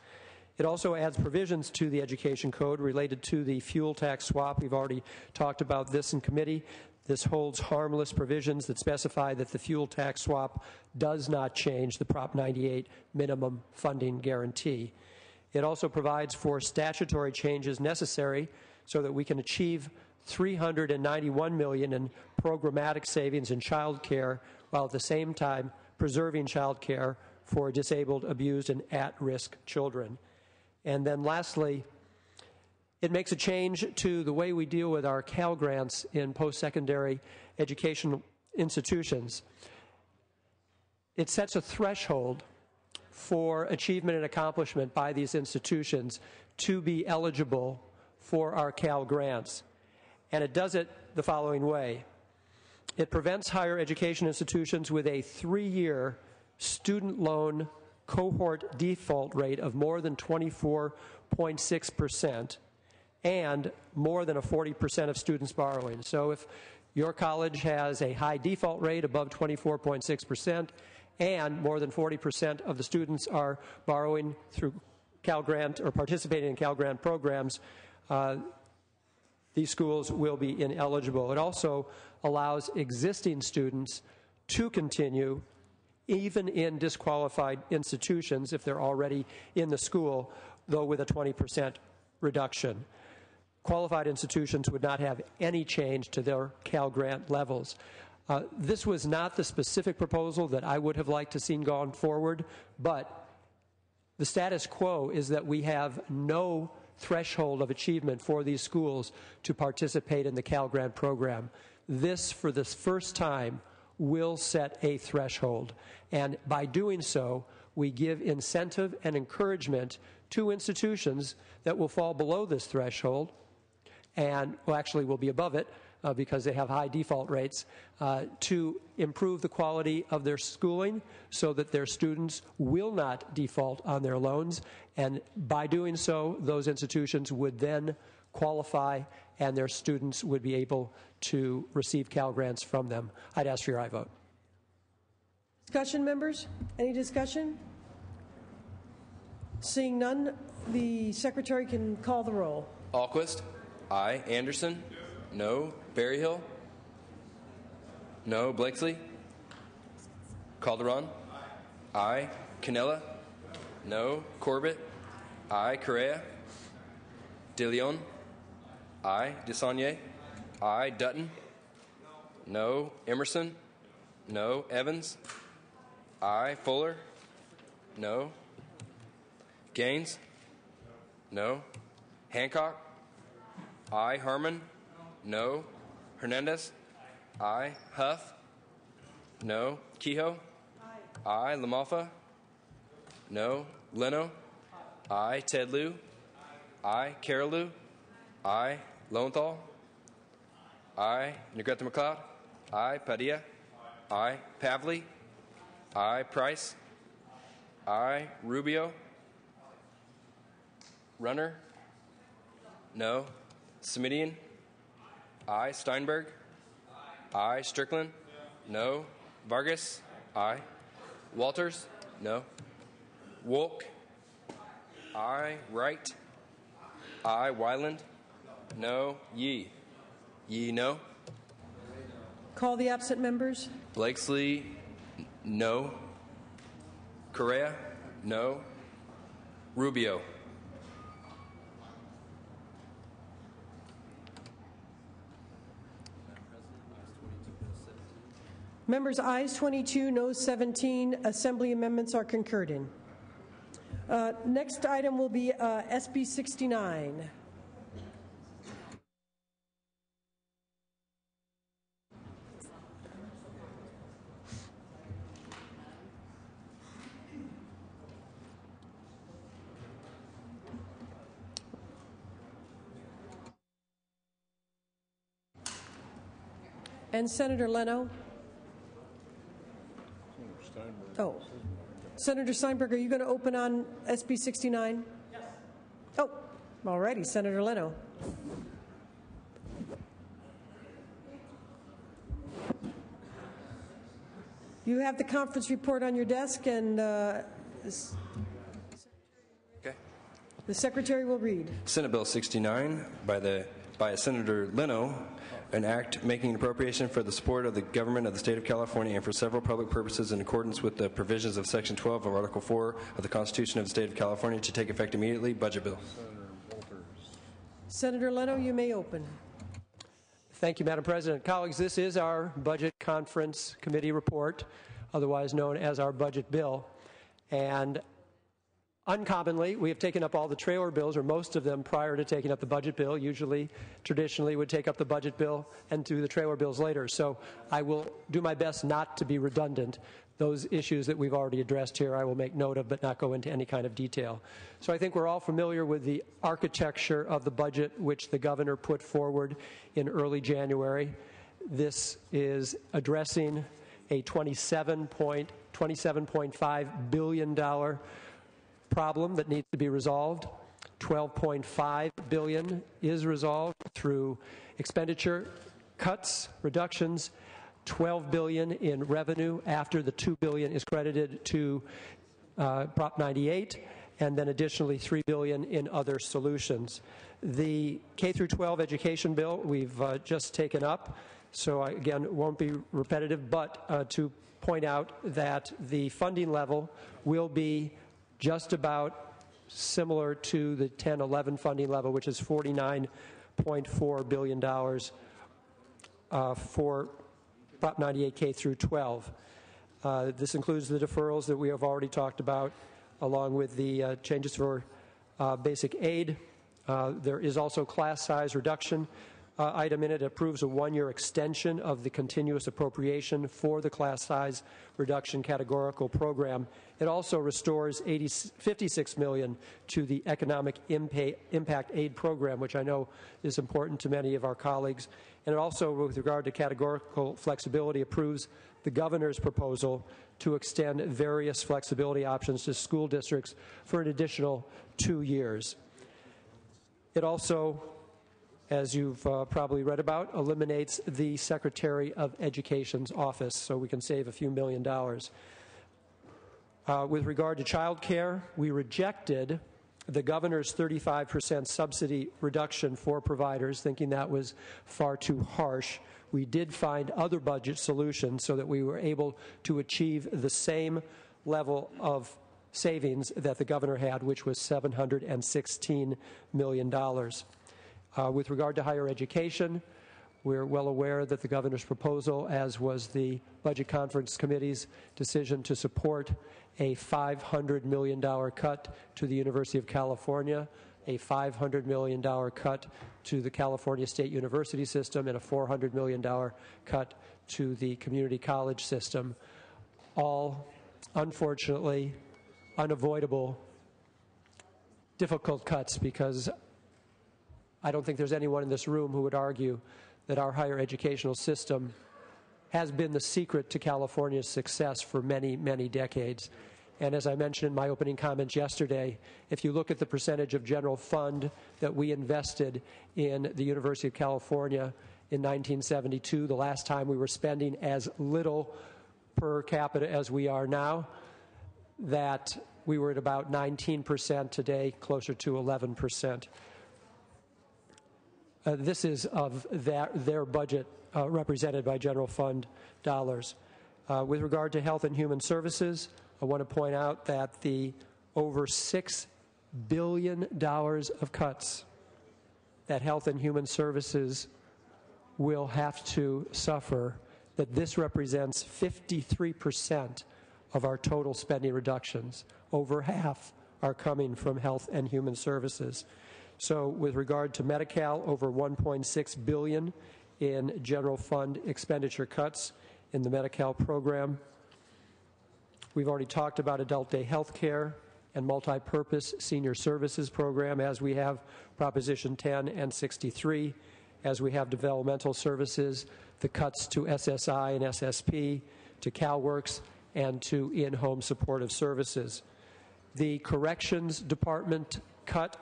It also adds provisions to the Education Code related to the fuel tax swap. We've already talked about this in committee. This holds harmless provisions that specify that the fuel tax swap does not change the Prop 98 minimum funding guarantee. It also provides for statutory changes necessary so that we can achieve $391 million in programmatic savings in child care, while at the same time preserving child care for disabled, abused, and at-risk children. And then lastly, it makes a change to the way we deal with our Cal Grants in post-secondary educational institutions. It sets a threshold for achievement and accomplishment by these institutions to be eligible for our Cal Grants. And it does it the following way. It prevents higher education institutions with a 3-year student loan cohort default rate of more than 24.6% and more than 40% of students borrowing. So if your college has a high default rate above 24.6% and more than 40% of the students are borrowing through Cal Grant or participating in Cal Grant programs, these schools will be ineligible. It also allows existing students to continue even in disqualified institutions if they're already in the school, though with a 20% reduction. Qualified institutions would not have any change to their Cal Grant levels. This was not the specific proposal that I would have liked to seen gone forward, but the status quo is that we have no threshold of achievement for these schools to participate in the Cal Grant program. This, for the first time, will set a threshold. And by doing so, we give incentive and encouragement to institutions that will fall below this threshold and actually will be above it because they have high default rates to improve the quality of their schooling so that their students will not default on their loans. And by doing so, those institutions would then qualify and their students would be able to receive Cal Grants from them. I'd ask for your aye vote. Discussion, members? Any discussion? Seeing none, the Secretary can call the roll. Alquist? Aye. Anderson? No. Berryhill? No. Blakesley? Calderon? Aye. Canella? No. Corbett? Aye. Correa? De Leon? Aye. Desaulniers? Aye. Dutton? No. Emerson? No. Evans? Aye. Fuller? No. Gaines? No. Hancock? Aye. Harmon? No. Hernandez? Aye. Huff? No. Kehoe? Aye. Lamalfa? No. Leno? Aye. Ted Lieu? Aye. Carolou? Aye. Lowenthal? Aye. Negrete McLeod? Aye. Padilla? Aye. Pavley? Aye. Price? Aye. Rubio? Runner? No. Semidian? Aye. Steinberg? Aye. Strickland? No. Vargas? Aye. Walters? No. Wolk? Aye. Wright? Aye. Wyland? No. Yee? Yee, no. Call the absent members. Blakesley? No. Correa? No. Rubio? Members, ayes 22, noes 17. Assembly amendments are concurred in. Next item will be SB 69. And Senator Leno. Oh, Senator Steinberg, are you going to open on SB 69? Yes. Oh, all righty, Senator Leno. You have the conference report on your desk, and okay. The Secretary will read. Senate Bill 69 by Senator Leno, an act making an appropriation for the support of the government of the state of California and for several public purposes in accordance with the provisions of Section 12 of Article 4 of the Constitution of the state of California to take effect immediately. Budget bill. Senator Leno, you may open. Thank you, Madam President. Colleagues, this is our Budget Conference Committee report, otherwise known as our budget bill. And uncommonly, we have taken up all the trailer bills, or most of them, prior to taking up the budget bill. Usually, traditionally, would take up the budget bill and do the trailer bills later. So I will do my best not to be redundant. Those issues that we've already addressed here, I will make note of, but not go into any kind of detail. So I think we're all familiar with the architecture of the budget, which the governor put forward in early January. This is addressing a $27.5 billion problem that needs to be resolved. $12.5 billion is resolved through expenditure cuts, reductions, $12 billion in revenue after the $2 billion is credited to Prop 98, and then additionally $3 billion in other solutions. The K-12 education bill we've just taken up, so I, again, won't be repetitive, but to point out that the funding level will be just about similar to the 10-11 funding level, which is $49.4 billion for Prop 98 K through 12. This includes the deferrals that we have already talked about, along with the changes for basic aid. There is also class size reduction item in it. It approves a one-year extension of the continuous appropriation for the class size reduction categorical program. It also restores $56 million to the economic impact aid program, which I know is important to many of our colleagues. And it also, with regard to categorical flexibility, approves the governor's proposal to extend various flexibility options to school districts for an additional 2 years. It also, as you've probably read about, eliminates the Secretary of Education's office, so we can save a few $1 million. With regard to child care, we rejected the governor's 35% subsidy reduction for providers, thinking that was far too harsh. We did find other budget solutions so that we were able to achieve the same level of savings that the governor had, which was $716 million. With regard to higher education, we're well aware that the governor's proposal, as was the Budget Conference Committee's decision to support a $500 million cut to the University of California, a $500 million cut to the California State University system, and a $400 million cut to the community college system. All, unfortunately, unavoidable, difficult cuts, because I don't think there's anyone in this room who would argue that our higher educational system has been the secret to California's success for many, many decades. And as I mentioned in my opening comments yesterday, if you look at the percentage of general fund that we invested in the University of California in 1972, the last time we were spending as little per capita as we are now, that we were at about 19%, today closer to 11%. This is of their budget represented by general fund dollars. With regard to health and human services, I want to point out that the over $6 billion of cuts that health and human services will have to suffer, that this represents 53% of our total spending reductions. Over half are coming from health and human services. So with regard to Medi-Cal, over $1.6 billion in general fund expenditure cuts in the Medi-Cal program. We've already talked about adult day health care and multi-purpose senior services program, as we have Proposition 10 and 63, as we have developmental services, the cuts to SSI and SSP, to CalWORKS, and to in-home supportive services. The Corrections Department cut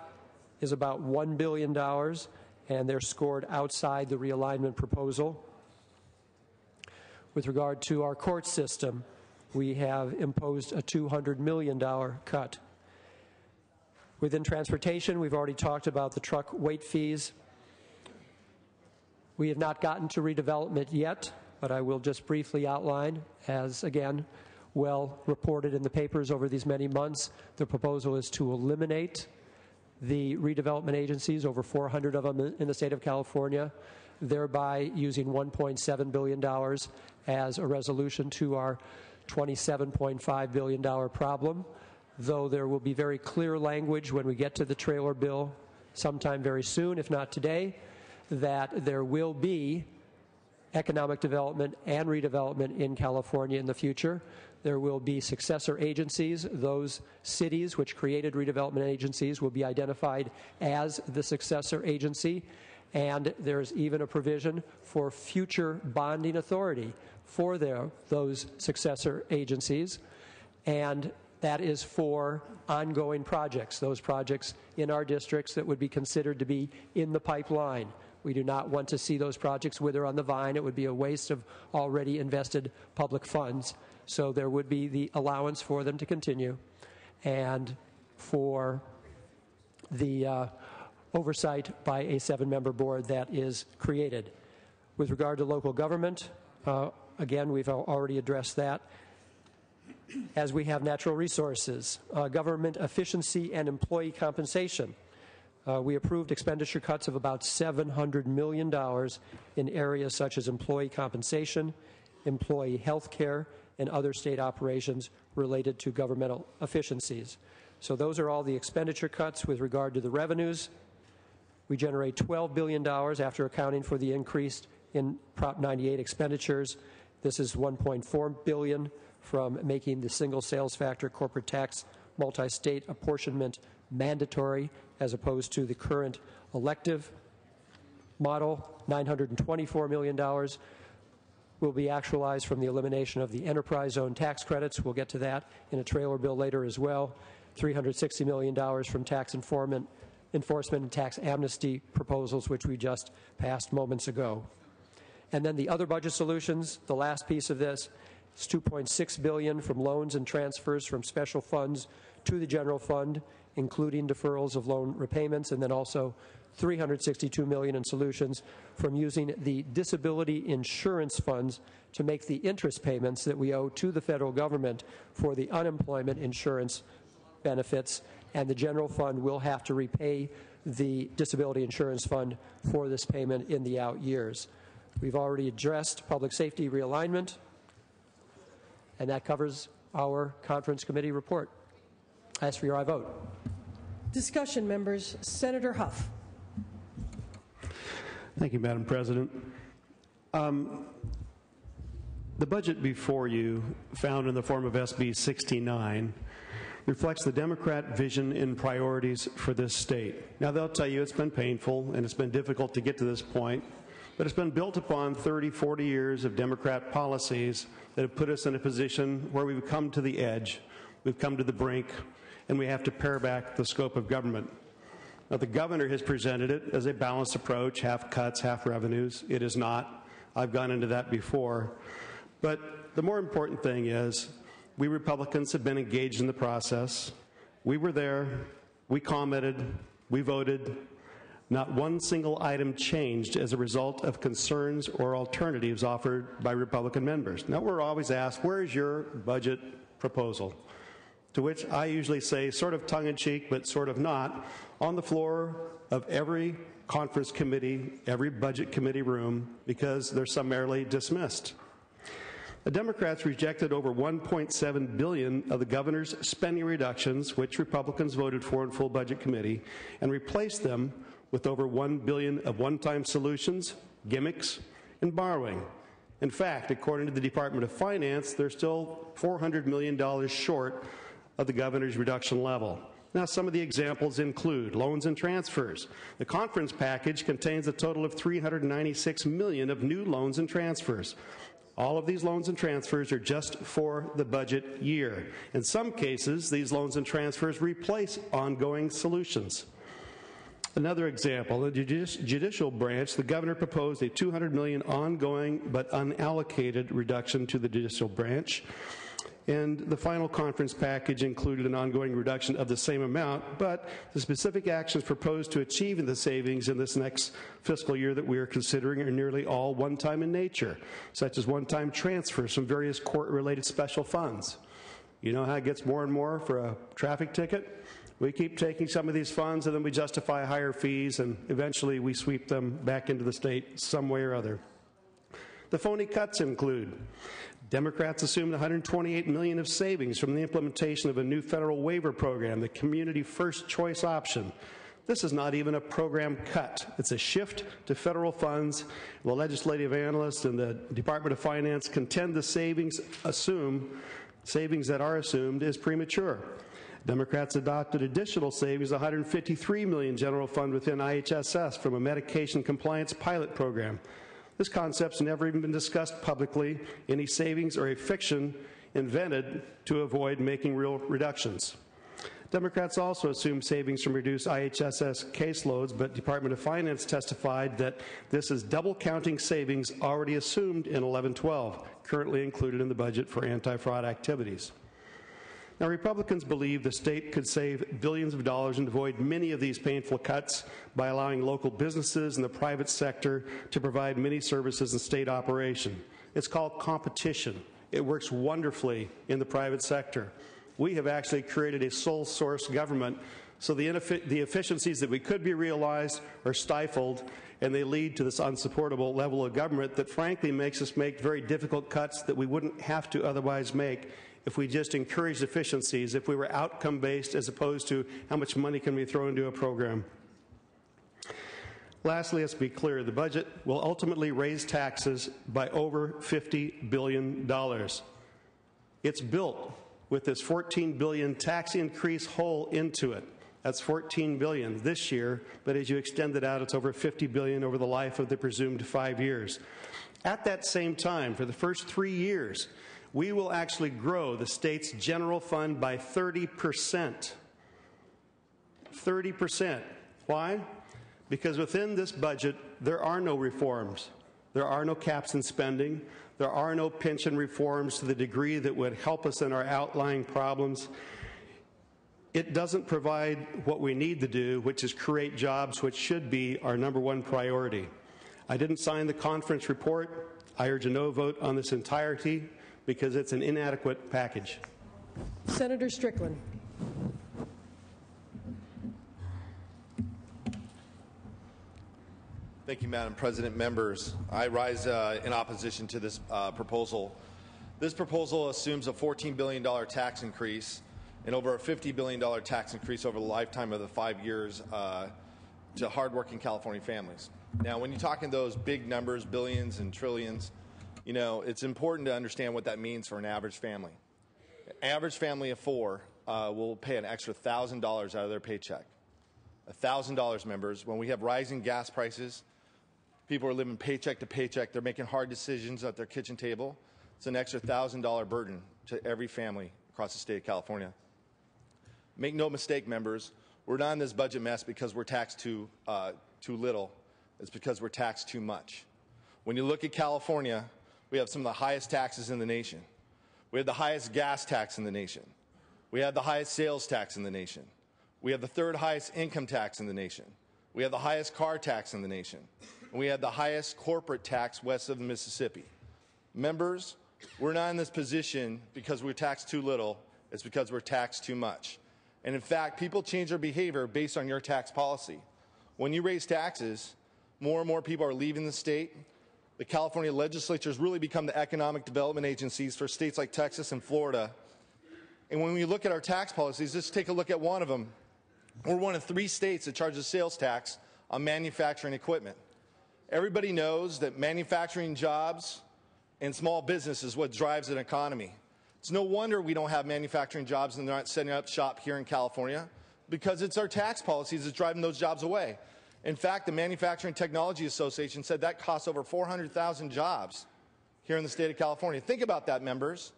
is about $1 billion, and they're scored outside the realignment proposal. With regard to our court system, we have imposed a $200 million cut. Within transportation, we've already talked about the truck weight fees. We have not gotten to redevelopment yet, but I will just briefly outline, as again, well reported in the papers over these many months, the proposal is to eliminate the redevelopment agencies, over 400 of them in the state of California, thereby using $1.7 billion as a resolution to our $27.5 billion problem, though there will be very clear language when we get to the trailer bill sometime very soon, if not today, that there will be economic development and redevelopment in California in the future. There will be successor agencies. Those cities which created redevelopment agencies will be identified as the successor agency, and there's even a provision for future bonding authority for those successor agencies, and that is for ongoing projects, those projects in our districts that would be considered to be in the pipeline. We do not want to see those projects wither on the vine. It would be a waste of already invested public funds. So there would be the allowance for them to continue, and for the oversight by a 7-member board that is created. With regard to local government, again, we've already addressed that. As we have natural resources, government efficiency and employee compensation. We approved expenditure cuts of about $700 million in areas such as employee compensation, employee health care, and other state operations related to governmental efficiencies. So those are all the expenditure cuts. With regard to the revenues, we generate $12 billion after accounting for the increase in Prop 98 expenditures. This is $1.4 billion from making the single sales factor corporate tax multi-state apportionment mandatory as opposed to the current elective model. $924 million will be actualized from the elimination of the enterprise zone tax credits. We'll get to that in a trailer bill later as well. $360 million from tax enforcement and tax amnesty proposals, which we just passed moments ago. And then the other budget solutions, the last piece of this, is $2.6 billion from loans and transfers from special funds to the general fund, including deferrals of loan repayments, and then also $362 million in solutions from using the disability insurance funds to make the interest payments that we owe to the federal government for the unemployment insurance benefits, and the general fund will have to repay the disability insurance fund for this payment in the out years. We've already addressed public safety realignment, and that covers our conference committee report. I ask for your aye vote. Discussion, members. Senator Huff. Thank you, Madam President. The budget before you, found in the form of SB 69, reflects the Democrat vision and priorities for this state. Now, they'll tell you it's been painful and it's been difficult to get to this point, but it's been built upon 30, 40 years of Democrat policies that have put us in a position where we've come to the edge, we've come to the brink, and we have to pare back the scope of government. Now, the governor has presented it as a balanced approach, half cuts, half revenues. It is not. I've gone into that before. But the more important thing is we Republicans have been engaged in the process. We were there. We commented. We voted. Not one single item changed as a result of concerns or alternatives offered by Republican members. Now, we're always asked, where is your budget proposal? To which I usually say, sort of tongue-in-cheek, but sort of not, on the floor of every conference committee, every budget committee room, because they're summarily dismissed. The Democrats rejected over $1.7 billion of the governor's spending reductions, which Republicans voted for in full budget committee, and replaced them with over $1 billion of one-time solutions, gimmicks, and borrowing. In fact, according to the Department of Finance, they're still $400 million short of the governor's reduction level. Now, some of the examples include loans and transfers. The conference package contains a total of $396 million of new loans and transfers. All of these loans and transfers are just for the budget year. In some cases, these loans and transfers replace ongoing solutions. Another example, the judicial branch, the governor proposed a $200 million ongoing but unallocated reduction to the judicial branch. And the final conference package included an ongoing reduction of the same amount, but the specific actions proposed to achieve the savings in this next fiscal year that we are considering are nearly all one-time in nature, such as one-time transfers from various court-related special funds. You know how it gets more and more for a traffic ticket? We keep taking some of these funds and then we justify higher fees and eventually we sweep them back into the state some way or other. The phony cuts include Democrats assumed $128 million of savings from the implementation of a new federal waiver program, the Community First Choice option. This is not even a program cut. It's a shift to federal funds. The legislative analysts and the Department of Finance contend the savings that are assumed is premature. Democrats adopted additional savings, $153 million general fund within IHSS from a medication compliance pilot program. This concept's never even been discussed publicly. Any savings are a fiction invented to avoid making real reductions. Democrats also assume savings from reduced IHSS caseloads, but Department of Finance testified that this is double counting savings already assumed in 1112, currently included in the budget for anti-fraud activities. Now, Republicans believe the state could save billions of dollars and avoid many of these painful cuts by allowing local businesses and the private sector to provide many services in state operation. It's called competition. It works wonderfully in the private sector. We have actually created a sole source government, so the efficiencies that we could be realized are stifled, and they lead to this unsupportable level of government that frankly makes us make very difficult cuts that we wouldn't have to otherwise make if we just encouraged efficiencies, if we were outcome-based as opposed to how much money can we throw into a program. Lastly, let's be clear, the budget will ultimately raise taxes by over $50 billion. It's built with this $14 billion tax increase hole into it. That's $14 billion this year, but as you extend it out, it's over $50 billion over the life of the presumed 5 years. At that same time, for the first 3 years, we will actually grow the state's general fund by 30%. 30%. Why? Because within this budget, there are no reforms. There are no caps in spending. There are no pension reforms to the degree that would help us in our outlying problems. It doesn't provide what we need to do, which is create jobs, which should be our #1 priority. I didn't sign the conference report. I urge a no vote on this entirety because it's an inadequate package. Senator Strickland. Thank you, Madam President. Members, I rise in opposition to this proposal. This proposal assumes a $14 billion tax increase and over a $50 billion tax increase over the lifetime of the 5 years to hardworking California families. Now, when you're talking those big numbers, billions and trillions, you know, it's important to understand what that means for an average family. An average family of four will pay an extra $1,000 out of their paycheck. $1,000, members. When we have rising gas prices, people are living paycheck to paycheck. They're making hard decisions at their kitchen table. It's an extra $1,000 burden to every family across the state of California. Make no mistake, members, we're not in this budget mess because we're taxed too little. It's because we're taxed too much. When you look at California, we have some of the highest taxes in the nation. We have the highest gas tax in the nation. We have the highest sales tax in the nation. We have the third highest income tax in the nation. We have the highest car tax in the nation. And we have the highest corporate tax west of the Mississippi. Members, we're not in this position because we're taxed too little. It's because we're taxed too much. And in fact, people change their behavior based on your tax policy. When you raise taxes, more and more people are leaving the state. The California legislature has really become the economic development agencies for states like Texas and Florida. And when we look at our tax policies, just take a look at one of them. We're one of 3 states that charges sales tax on manufacturing equipment. Everybody knows that manufacturing jobs and small business is what drives an economy. It's no wonder we don't have manufacturing jobs and they're not setting up shop here in California, because it's our tax policies that's driving those jobs away. In fact, the Manufacturing Technology Association said that costs over 400,000 jobs here in the state of California. Think about that, members.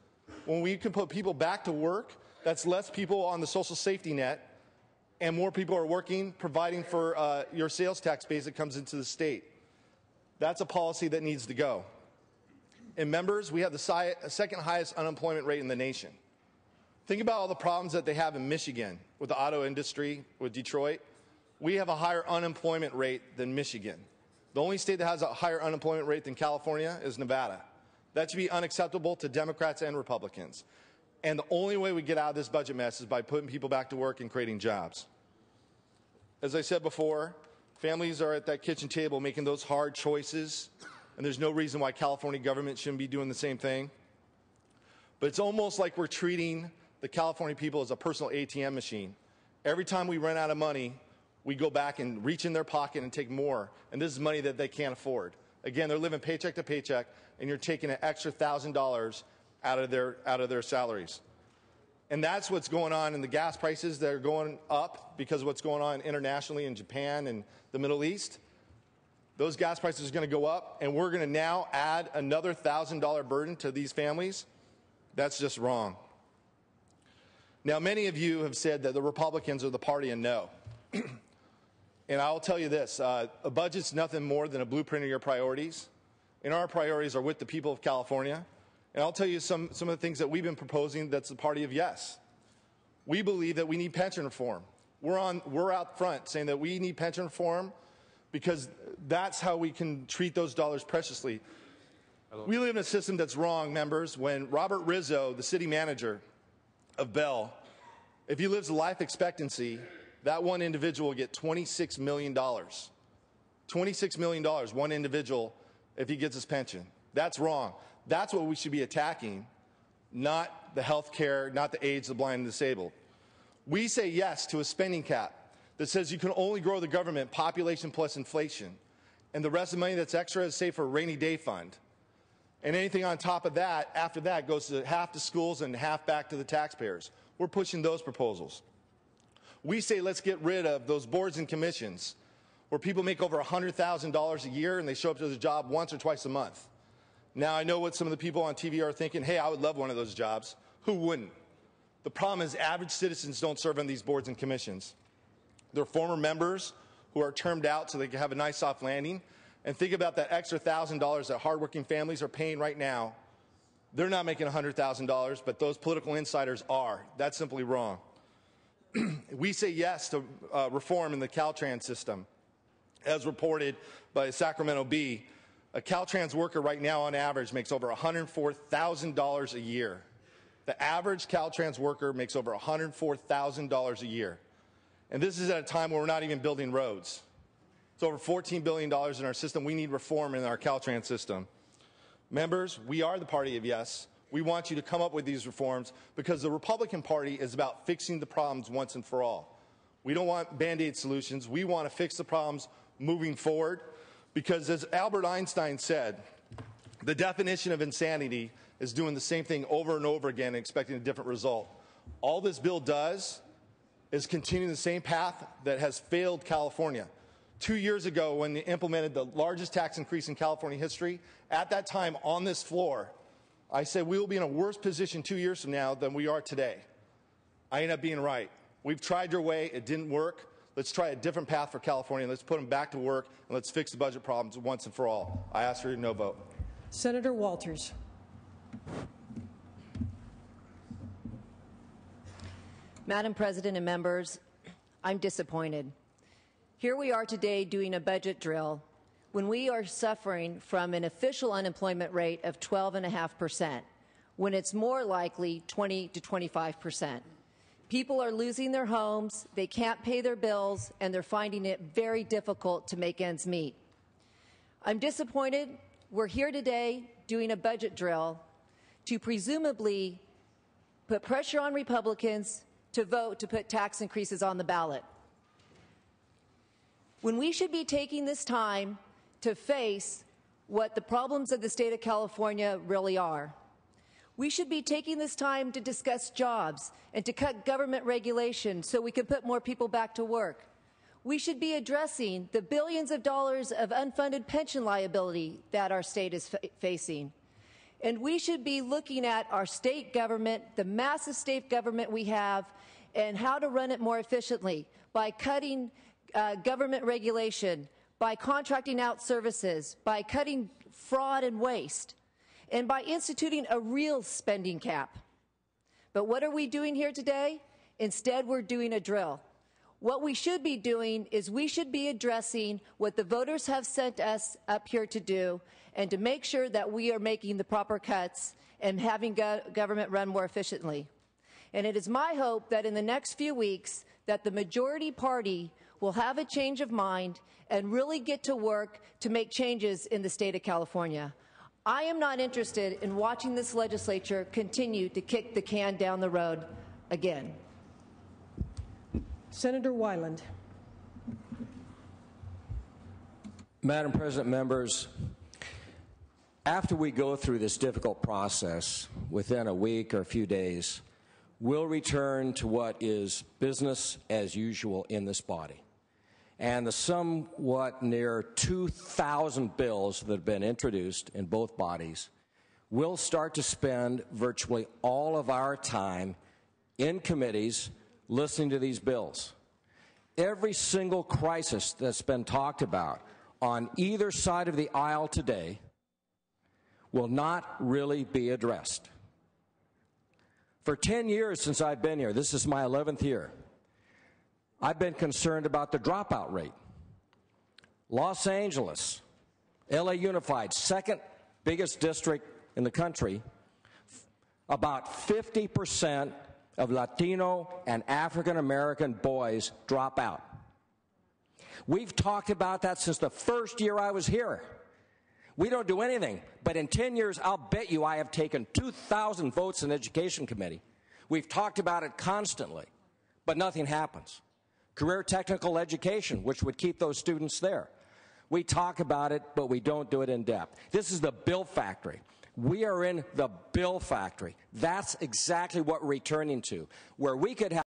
When we can put people back to work, that's less people on the social safety net, and more people are working, providing for your sales tax base that comes into the state. That's a policy that needs to go. And members, we have the second highest unemployment rate in the nation. Think about all the problems that they have in Michigan with the auto industry, with Detroit. We have a higher unemployment rate than Michigan. The only state that has a higher unemployment rate than California is Nevada. That should be unacceptable to Democrats and Republicans. And the only way we get out of this budget mess is by putting people back to work and creating jobs. As I said before, families are at that kitchen table making those hard choices, and there's no reason why California government shouldn't be doing the same thing. But it's almost like we're treating the California people as a personal ATM machine. Every time we run out of money, we go back and reach in their pocket and take more, and this is money that they can't afford. Again, they're living paycheck to paycheck, and you're taking an extra $1,000 out of their salaries. And that's what's going on in the gas prices that are going up because of what's going on internationally in Japan and the Middle East. Those gas prices are going to go up, and we're going to now add another $1,000 burden to these families. That's just wrong. Now, many of you have said that the Republicans are the party of no. And I'll tell you this, a budget's nothing more than a blueprint of your priorities. And our priorities are with the people of California. And I'll tell you some of the things that we've been proposing that's the party of yes. We believe that we need pension reform. We're out front saying that we need pension reform because that's how we can treat those dollars preciously. We live in a system that's wrong, members. When Robert Rizzo, the city manager of Bell, if he lives a life expectancy, that one individual will get $26 million. $26 million, one individual, if he gets his pension. That's wrong. That's what we should be attacking, not the health care, not the AIDS, the blind, and disabled. We say yes to a spending cap that says you can only grow the government population plus inflation, and the rest of the money that's extra is saved for a rainy day fund. And anything on top of that, after that, goes to half to schools and half back to the taxpayers. We're pushing those proposals. We say let's get rid of those boards and commissions where people make over $100,000 a year and they show up to the job once or twice a month. Now, I know what some of the people on TV are thinking, hey, I would love one of those jobs. Who wouldn't? The problem is average citizens don't serve on these boards and commissions. They're former members who are termed out so they can have a nice soft landing. And think about that extra $1,000 that hardworking families are paying right now. They're not making $100,000, but those political insiders are. That's simply wrong. We say yes to reform in the Caltrans system. As reported by Sacramento Bee, a Caltrans worker right now on average makes over $104,000 a year. The average Caltrans worker makes over $104,000 a year. And this is at a time where we're not even building roads. It's over $14 billion in our system. We need reform in our Caltrans system. Members, we are the party of yes. We want you to come up with these reforms because the Republican Party is about fixing the problems once and for all. We don't want Band-Aid solutions. We want to fix the problems moving forward because, as Albert Einstein said, the definition of insanity is doing the same thing over and over again and expecting a different result. All this bill does is continue the same path that has failed California. 2 years ago, when they implemented the largest tax increase in California history, at that time on this floor, I said we will be in a worse position 2 years from now than we are today. I ended up being right. We've tried your way. It didn't work. Let's try a different path for California. Let's put them back to work, and let's fix the budget problems once and for all. I ask for your no vote. Senator Walters. Madam President and members, I'm disappointed. Here we are today doing a budget drill when we are suffering from an official unemployment rate of 12.5%, when it's more likely 20 to 25%. People are losing their homes, they can't pay their bills, and they're finding it very difficult to make ends meet. I'm disappointed we're here today doing a budget drill to presumably put pressure on Republicans to vote to put tax increases on the ballot, when we should be taking this time to face what the problems of the state of California really are. We should be taking this time to discuss jobs and to cut government regulation so we can put more people back to work. We should be addressing the billions of dollars of unfunded pension liability that our state is facing. And we should be looking at our state government, the massive state government we have, and how to run it more efficiently by cutting government regulation, by contracting out services, by cutting fraud and waste, and by instituting a real spending cap. But what are we doing here today? Instead, we're doing a drill. What we should be doing is we should be addressing what the voters have sent us up here to do and to make sure that we are making the proper cuts and having government run more efficiently. And it is my hope that in the next few weeks that the majority party will have a change of mind and really get to work to make changes in the state of California. I am not interested in watching this legislature continue to kick the can down the road again. Senator Wyland. Madam President, members, after we go through this difficult process within a week or a few days, we'll return to what is business as usual in this body. And the somewhat near 2,000 bills that have been introduced in both bodies will start to spend virtually all of our time in committees listening to these bills. Every single crisis that's been talked about on either side of the aisle today will not really be addressed. For 10 years since I've been here, this is my 11th year, I've been concerned about the dropout rate. Los Angeles, LA Unified, second biggest district in the country, about 50% of Latino and African American boys drop out. We've talked about that since the first year I was here. We don't do anything, but in 10 years, I'll bet you I have taken 2,000 votes in the Education Committee. We've talked about it constantly, but nothing happens. Career technical education, which would keep those students there. We talk about it, but we don't do it in depth. This is the bill factory. We are in the bill factory. That's exactly what we're returning to, where we could have